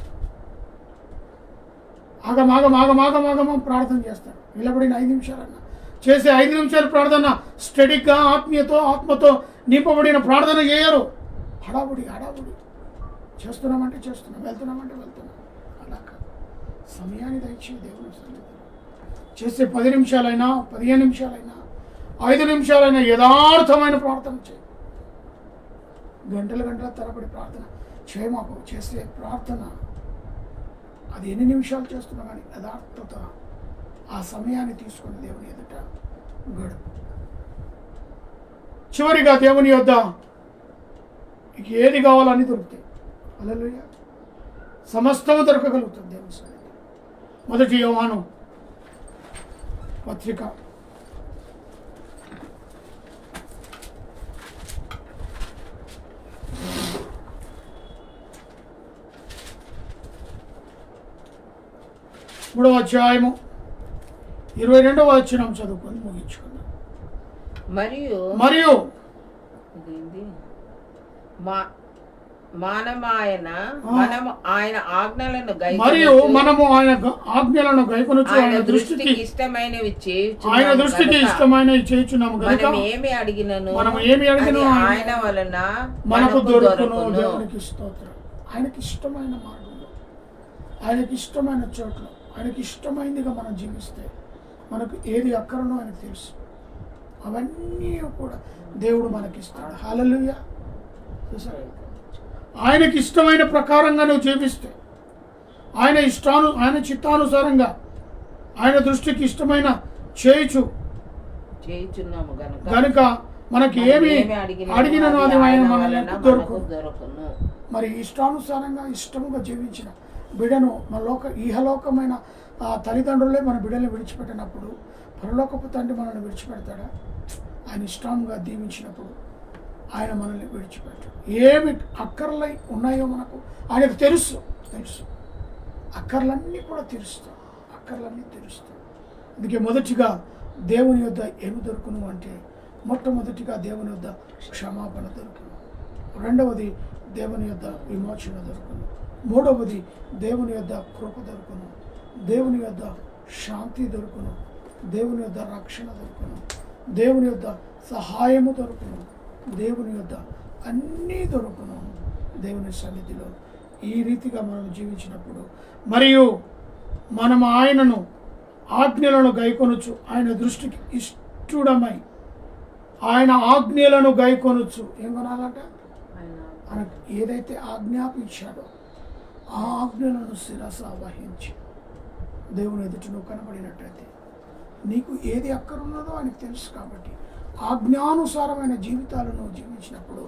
ఆగమాగం ప్రార్థన చేస్తాడు. నిలబడిన 5 నిమిషాలన్నా చేసే 5 నిమిషాలు ప్రార్థన స్టడీగా ఆత్మతో నింపబడిన ప్రార్థన చేయరు. హడావుడి చేస్తున్నామంటే చేస్తున్నాం, వెళ్తున్నాం. అలా కాదు. సమయాన్ని దయచేసి దేవుని సన్నిధిలో చేసే 10 నిమిషాలైనా 15 నిమిషాలైనా 5 నిమిషాలైనా యథార్థమైన ప్రార్థన చేయి. గంటల తరబడి ప్రార్థన చేయమాకు. చేసే ప్రార్థన అది ఎన్ని నిమిషాలు చేస్తున్నా కానీ యథార్థత ఆ సమయాన్ని తీసుకుని దేవుని ఎదుట గడుపు. చివరిగా దేవుని యొద్ద నీకు ఏది కావాలని దొరుకుతాయి. హల్లెలూయా. సమస్తము దొరకగలుగుతుంది దేవుని సన్నిధిలో. 1 యోహాను పత్రిక 3వ అధ్యాయము 22వ వచనం చదువుకొని ముగించుకున్నాం. మరియు మనము ఆయన ఆజ్ఞలను గైకొనుచు ఆయన దృష్టికి ఇష్టమైనవి చేయుచున్నాము గనుక మనం ఏమి అడిగినను ఆయన వలన మనకు దొరుకును. దేవునికి స్తోత్రం. ఆయనకి ఇష్టమైన మార్గంలో, ఆయనకి ఇష్టమైన చోట్ల, ఆయనకి ఇష్టమైనదిగా మనం జీవిస్తే మనకు ఏది అక్కరనో ఆయనకు తెలుసు. అవన్నీ కూడా దేవుడు మనకిస్తాడు. హల్లెలూయా. ఆయనకి ఇష్టమైన ప్రకారంగా నువ్వు జీవిస్తే, ఆయన చిత్తానుసారంగా, ఆయన దృష్టికి ఇష్టమైన చేయుచున్నాము గనుక మనకి ఏమి అడిగినను అది ఆయన మనకు దొరుకును. మరి ఇష్టానుసారంగా ఇష్టముగా జీవించిన బిడను మన ఇహలోకమైన తల్లిదండ్రులే మన బిడ్డల్ని విడిచిపెట్టినప్పుడు పరలోకపు తండ్రి మనల్ని విడిచిపెడతాడా? ఆయన ఇష్టంగా దీవించినప్పుడు ఆయన మనల్ని విడిచిపెట్టాడు. ఏమి అక్కర్లు ఉన్నాయో మనకు ఆయనకు తెలుసు. అక్కర్లన్నీ కూడా తీరుస్తాడు. అందుకే మొదటిగా దేవుని యొద్ద ఏమి దొరుకును అంటే, మొట్టమొదటిగా దేవుని యొద్ద క్షమాపణ దొరుకును. రెండవది దేవుని యొద్ద విమోచన దొరుకును. మూడవది దేవుని యొద్ద కృప దొరుకును. దేవుని యొద్ద శాంతి దొరుకును. దేవుని యొద్ద రక్షణ దొరుకును. దేవుని యొద్ద సహాయము దొరుకును. దేవుని యొద్ద అన్నీ దొరుకును. దేవుని సన్నిధిలో ఈ రీతిగా మనం జీవించినప్పుడు, మరియు మనం ఆయనను ఆజ్ఞలను గైకొనొచ్చు, ఆయన దృష్టికి ఇష్టడమై ఆయన ఆజ్ఞలను గైకొనొచ్చు. ఏం కొనాలంట? మనకు ఏదైతే ఆజ్ఞాపించాడో ఆ ఆజ్ఞలను శిరస వహించి దేవుని ఎదుట నువ్వు కనబడినట్లయితే నీకు ఏది అక్కరున్నదో ఆయనకు తెలుసు. కాబట్టి ఆజ్ఞానుసారమైన జీవితాలను జీవించినప్పుడు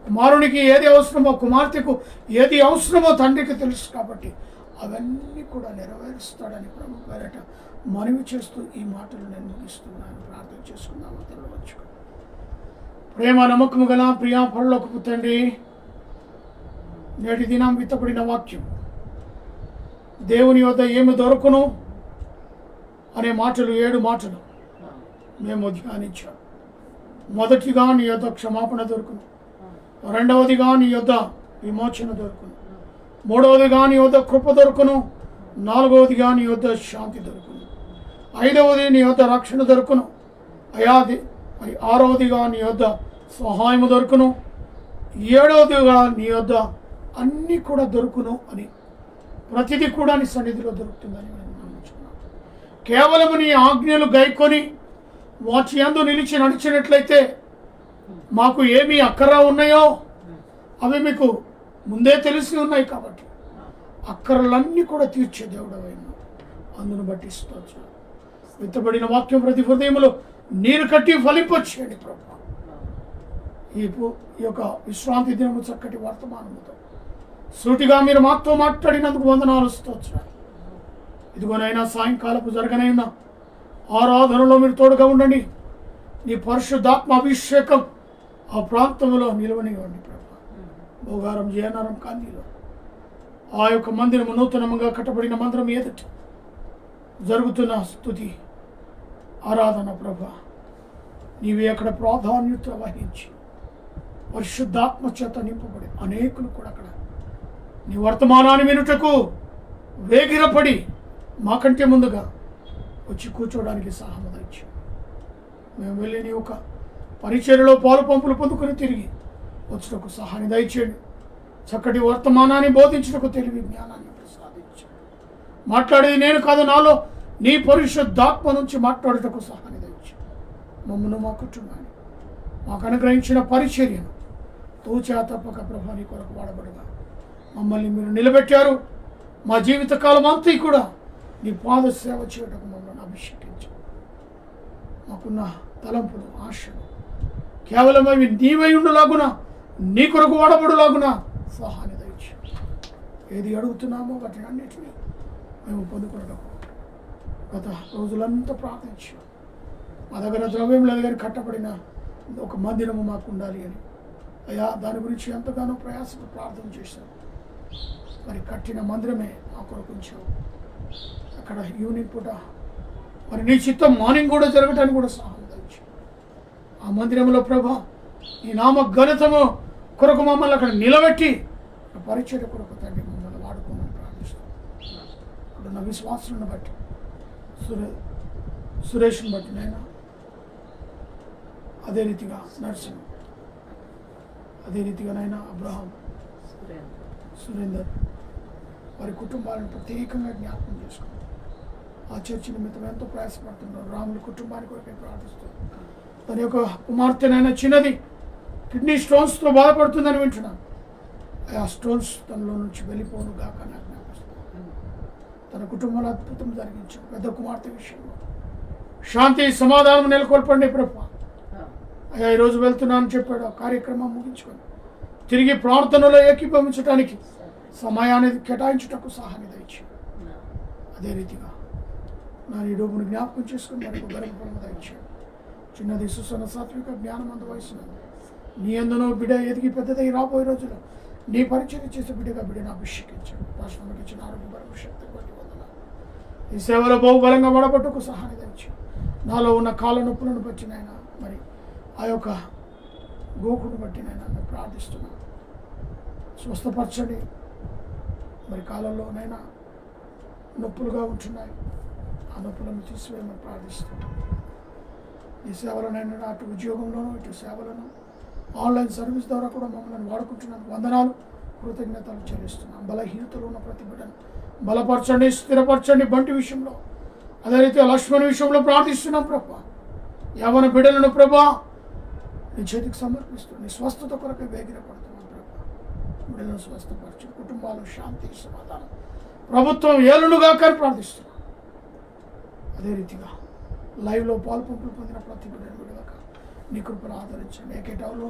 కుమారునికి ఏది అవసరమో, కుమార్తెకు ఏది అవసరమో తండ్రికి తెలుసు. కాబట్టి అవన్నీ కూడా నెరవేరుస్తాడని ప్రభు పేరట మనవి చేస్తూ ఈ మాటలు నేను ముగిస్తున్నాను. ప్రార్థన చేసుకుందాము. తెలవచ్చు ప్రేమ నమ్మకము గల ప్రియా పరలోకపు తండ్రి, నేటి దినం విత్తబడిన వాక్యం దేవుని వద్ద ఏమి దొరుకును అనే మాటలు 7 మాటలు మేము ధ్యానించాం. మొదటిగా నీ యొద్ద క్షమాపణ దొరుకును. రెండవదిగా నీ యొద్ద విమోచన దొరుకును. మూడవదిగా నీ యొద్ద కృప దొరుకును. నాలుగవదిగా నీ యొద్ద శాంతి దొరుకును. ఐదవది నీ యొద్ద రక్షణ దొరుకును. మరి ఆరవదిగా నీ యొద్ద సహాయము దొరుకును. ఏడవదిగా నీ యొద్ద అన్నీ కూడా దొరుకును అని, ప్రతిదీ కూడా నీ సన్నిధిలో దొరుకుతుందని నేను నమ్ముచున్నాను. కేవలం నీ ఆజ్ఞలు గైకొని వాటి యందు నిలిచి నడిచినట్లయితే మాకు ఏమి అక్కర ఉన్నాయో అవి మీకు ముందే తెలిసి ఉన్నాయి. కాబట్టి అక్కరలన్నీ కూడా తీర్చే దేవుడవైన అందును బట్టి స్తోత్రం. విత్తబడిన వాక్యం ప్రతి హృదయంలో నీరు కట్టి ఫలింపచేయండి ప్రభు. ఈ యొక్క విశ్రాంతి దినము చక్కటి వర్తమానముతో సూటిగా మీరు మాతో మాట్లాడినందుకు వందనాలు స్తోత్రాలు. ఇదిగోనైనా సాయంకాలపు జరగనైనా ఆరాధనలో మీరు తోడుగా ఉండండి. నీ పరిశుద్ధాత్మ అభిషేకం ఆ ప్రాంతంలో నిలవనివ్వండి ప్రభు. భోగారం జయనరం కాంతిలో ఆ యొక్క మందిరము నూతనముగా కట్టబడిన మందిరం ఎదుట జరుగుతున్న స్తుతి ఆరాధన ప్రభ, నీవే అక్కడ ప్రాధాన్యత వహించి పరిశుద్ధాత్మ చేత నింపబడి అనేకులు కూడా అక్కడ నీ వర్తమానాన్ని వినుటకు వేగిరపడి మాకంటే ముందుగా వచ్చి కూర్చోవడానికి సహాయం దయచు. మేము వెళ్ళి నీ యొక్క పరిచర్యలో పాలు పంపులు పొందుకొని తిరిగి వచ్చుటకు సహాయం దయచేయండి. చక్కటి వర్తమానాన్ని బోధించుటకు తెలివి జ్ఞానాన్ని ప్రసాదించు. మాట్లాడేది నేను కాదు, నాలో నీ పరిశుద్ధాత్మ నుంచి మాట్లాడుటకు సహాయం దయచు. మమ్మను మా కుటుంబాన్ని మాకు అనుగ్రహించిన పరిచర్యను తూచా తప్పక ప్రభా నీ కొరకు వాడబడగా మమ్మల్ని మీరు నిలబెట్టారు. మా జీవితకాలం అంతా కూడా నీ పాద సేవ చేయటకు మమ్మల్ని అభిషేకించు. మాకున్న తలంపులు, ఆశలు కేవలం అవి నీవై ఉండులాగున, నీ కొరకు వాడబడులాగున సహాయం దయచు. ఏది అడుగుతున్నామో వాటిని అన్నిటినీ మేము పొందుకున్నటకు గత రోజులంతా ప్రార్థించు. మా దగ్గర ద్రవ్యం లేదు కానీ కట్టబడిన ఒక మందిరము మాకు ఉండాలి అని అయ్యా దాని గురించి ఎంతగానో ప్రయాసంతో ప్రార్థన చేశాను. మరి కట్టిన మందిరమే మా కొరకు ఉంచావు. అక్కడ ఈవినింగ్ పూట మరి నీ చిత్తం మార్నింగ్ కూడా జరగటానికి కూడా సహాయం దయచు. ఆ మందిరంలో ప్రభా ఈ నామ ఘనతము కొరకు మమ్మల్ని అక్కడ నిలబెట్టి పరిచయ కొరకు తండ్రి మమ్మల్ని వాడుకోమని ప్రార్థిస్తాం. ఇప్పుడు నా విశ్వాసాలను బట్టి సురేష్ని బట్టి నైనా, అదే రీతిగా నర్సింగ్, అదే రీతిగా నైనా అబ్రహాం, సురేందర్ వారి కుటుంబాలను ప్రత్యేకంగా జ్ఞాపకం చేసుకుని ఆ చర్చి నిమిత్తం ఎంతో ప్రయాసపడుతున్నారు. రాముల కుటుంబానికి కొరకే ప్రార్థిస్తారు. తన యొక్క కుమార్తెనైనా చిన్నది కిడ్నీ స్టోన్స్తో బాధపడుతుందని వింటున్నాను. ఆ స్టోన్స్ తనలో నుంచి వెళ్ళిపోను గాక నాకు జ్ఞాపిస్తాను. తన కుటుంబంలో అద్భుతం జరిగించాడు. పెద్ద కుమార్తె విషయంలో శాంతి సమాధానం నెలకొల్పండి ప్రభు. అయ్యా ఈరోజు వెళ్తున్నానని చెప్పాడు. ఆ కార్యక్రమం ముగించుకొని తిరిగి ప్రార్థనలో ఏకీభవించడానికి సమయాన్ని కేటాయించుటకు సహాయం దయచేయండి. అదే రీతిగా నా ఈ డబ్బును జ్ఞాపకం చేసుకుని మరొక గర్భఫలం దయచేయండి. చిన్నది సుసన సాత్విక జ్ఞానమంత వయసులో నీ అందునో బిడ్డ ఎదిగి పెద్దదై రాబోయే రోజుల్లో నీ పరిచయం చేసే బిడ్డగా బిడ్డను అభిషేకించాడు. రాష్ట్రానికి ఇచ్చిన ఆరోగ్య బలం శక్తి బట్టి వందనాలు. ఈ సేవలో బహుబలంగా వడబట్టుకు సహాయం దయచేయండి. నాలో ఉన్న కాళ్ళ నొప్పులను బట్టి నాయన, మరి ఆ యొక్క గోకును బట్టి నాయన మేము ప్రార్థిస్తున్నాను. స్వస్థపరచండి. మరి కాలంలోనైనా నొప్పులుగా ఉంటున్నాయి, ఆ నొప్పులను తీసివేయమని ప్రార్థిస్తున్నాం. ఈ సేవలోనైనా అటు ఉద్యోగంలోనూ ఇటు సేవలను ఆన్లైన్ సర్వీస్ ద్వారా కూడా మమ్మల్ని వాడుకుంటున్నాను. వందనాలు, కృతజ్ఞతలు చెల్లిస్తున్నాం. బలహీనతలు ఉన్న ప్రతి బిడ్డను బలపరచండి, స్థిరపరచండి. బంటి విషయంలో, అదే రీతిగా లక్ష్మణ్ విషయంలో ప్రార్థిస్తున్నాం ప్రభా. యవన బిడ్డలను ప్రభా నీ చేతికి సమర్పిస్తూ నీ స్వస్థత కొరకే వేగిరపడుతున్నాం ప్రభా. బిడ్డలను స్వస్థపరచు, కుటుంబాలు శాంతి సమాధానం ప్రభుత్వం ఏలునుగా కానీ ప్రార్థిస్తున్నాం. అదే రీతిగా లైవ్లో పాల్పంపులు పొందిన ప్రతి బిడ్డను విడుదల నీ కృపను ఆదరించండి. ఏకేటాలో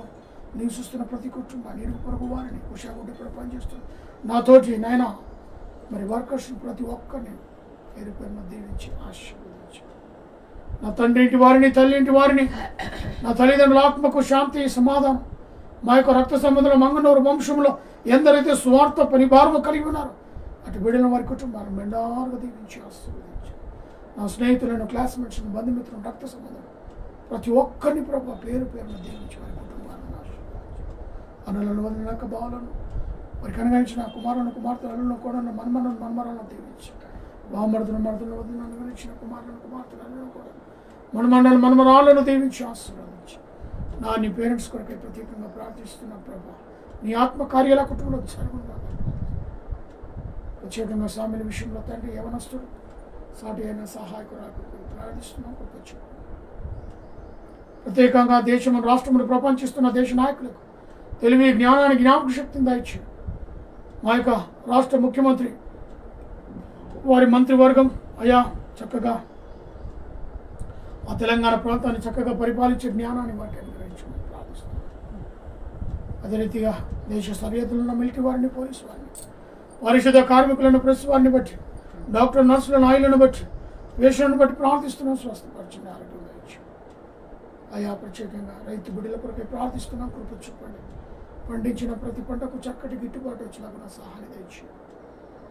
నివసిస్తున్న ప్రతి కుటుంబాన్ని, ఇరుగు పొరుగు వారిని, కుషాగుడ్డి కూడా పనిచేస్తున్న నాతోటి నాయన మరి వర్కర్స్ ప్రతి ఒక్కరిని పేరు పేరున దీవించి ఆశీర్వదించి నా తండ్రి ఇంటి వారిని, తల్లి ఇంటి వారిని, నా తల్లిదండ్రుల ఆత్మకు శాంతి సమాధానం, మా యొక్క రక్త సంబంధుల మంగనూరు వంశంలో ఎందరైతే స్వార్థ పరిభారము కలిగి ఉన్నారో అటు బిడ్డల వారి కుటుంబాలను మెండారుగా దీవించి ఆశీర్వదించి నా స్నేహితులను, క్లాస్మేట్స్ను, బంధుమిత్రులను, రక్త సంబంధం ప్రతి ఒక్కరిని ప్రభు పేరు పేరున దీవించి వారి కుటుంబాలను ఆశీర్వదించి అన్నలను వదిలినాక బావులను మరి కనగలించిన కుమారులను, కుమార్తెలను, కోడలను, మన్మరాలను దీవించి బామర్దులను, మరుదులను వదిలిన కలిగించిన కుమారులను, కుమార్తెలను కూడా మన్మరాలను దీవించి ఆశీర్వదించి నా నీ పేరెంట్స్ కొరకే ప్రత్యేకంగా ప్రార్థిస్తున్న ప్రభు నీ ఆత్మకార్యాల కుటుంబంలో జరుగుగా ప్రత్యేకంగా స్వామిల విషయంలో తండ్రి యవనస్తుడు సాటి అయిన సహాయకురాకు ప్రార్థిస్తున్నాం. ప్రత్యేకంగా దేశము, రాష్ట్రమును ప్రపంచిస్తున్న దేశ నాయకులకు తెలివి, జ్ఞానానికి, జ్ఞాపక శక్తిని దయచేయండి. మా యొక్క రాష్ట్ర ముఖ్యమంత్రి, వారి మంత్రివర్గం అయా చక్కగా ఆ తెలంగాణ ప్రాంతాన్ని చక్కగా పరిపాలించే జ్ఞానాన్ని వారికి అనుగ్రహించమని ప్రార్థిస్తున్నాం. అదే రీతిగా దేశ సరిహద్దులున్న మిలిటరీ వారిని, పోలీసు వారిని, పరిశుద్ధ కార్మికులను, ప్రెస్ వారిని బట్టి, డాక్టర్, నర్సులను, ఆయిలను బట్టి, వేషలను బట్టి ప్రార్థిస్తున్నాం. స్వస్థపరచండి, ఆరోగ్యం దయచేయండి. అయా ప్రత్యేకంగా రైతు బిడ్డల కొరకే ప్రార్థిస్తున్నాం. కృప చూపండి. పండించిన ప్రతి పంటకు చక్కటి గిట్టుబాటు వచ్చినప్పుడు సహాయం దయచేయండి.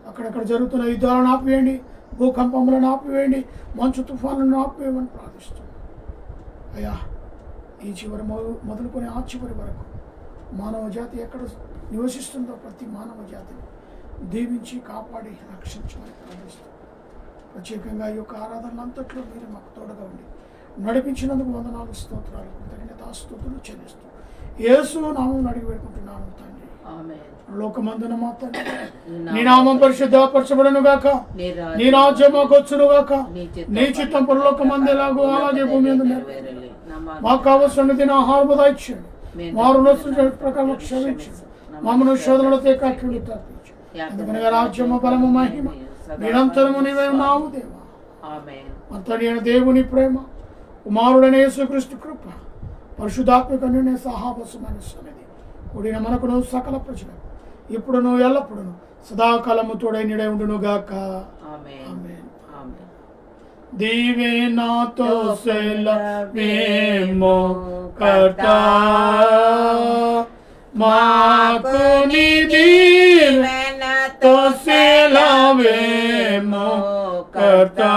అక్కడక్కడ జరుగుతున్న యుద్ధాలను ఆపివేయండి, భూకంపములను ఆపివేయండి, మంచు తుఫానులను ఆపివేయమని ప్రార్థిస్తున్నాం. అయ్యా ఈ చివరి మొదలుకొని ఆ చివరి వరకు మానవ జాతి ఎక్కడ నివసిస్తుందో ప్రతి మానవ జాతిని దీవించి కాపాడి రక్షించమని ప్రార్థిస్తాం. ప్రత్యేకంగా ఈ యొక్క ఆరాధన అంతట్లో మీరు మాకు తోడుగా ఉండి నడిపించినందుకు వందనాలు, స్తోత్రాలు, స్తుతులు చెల్లిస్తూ యేసు నామమున అడిగి వేడుకుంటున్నాను తండ్రి, ఆమేన్. లోకమందున మా తండ్రి నీ నామం పరిశుద్ధపరచబడును గాక, నీ రాజ్యం మాకు వచ్చును గాక, నీ చిత్తం పరలోకమందెలాగో అలాగే భూమి యందు నెరవేరును. మాకు కావలసిన దిన ఆహారము దయచేయండి, మా రుణస్తుల ప్రకారం క్షమించండి, మమ్మను శోధనలో తేకాకిని తప్పించు. ఎందుకనగా రాజ్యము, బలము, మహిమ నిరంతరము నీవే ఉన్నావు దేవా, ఆమేన్. అంతటి దేవుని ప్రేమ, కుమారుడైన యేసుక్రీస్తు కృప, పరిశుద్ధాత్మకన్యుని సహవాసమైన సన్నిధి కూడిన మనకును సకల ప్రజలకు ఇప్పుడును ఎల్లప్పుడును సదాకాలము తోడై నిడై ఉండును గాక, ఆమేన్, ఆమేన్. దీవెనతో సెలవేమో కర్తా, మాకు నీ దీవెనతో సెలవేమో కర్తా,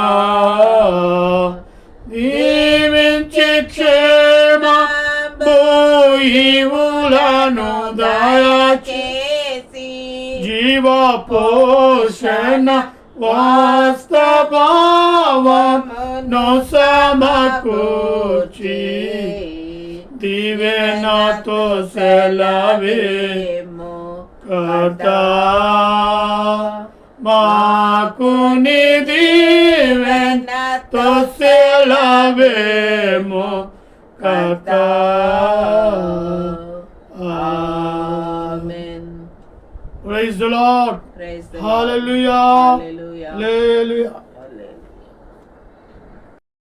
దీవించి క్షేమ భూయులను దయచేసి జీవ పోషణ వాస్తవమును సమకూర్చి దీవెనతో సెలవేమో కర్తా, మాకు నీ దీవెనతో సెలవేమో కర్తా, ఆమేన్. Praise the Lord. Hallelujah. Hallelujah.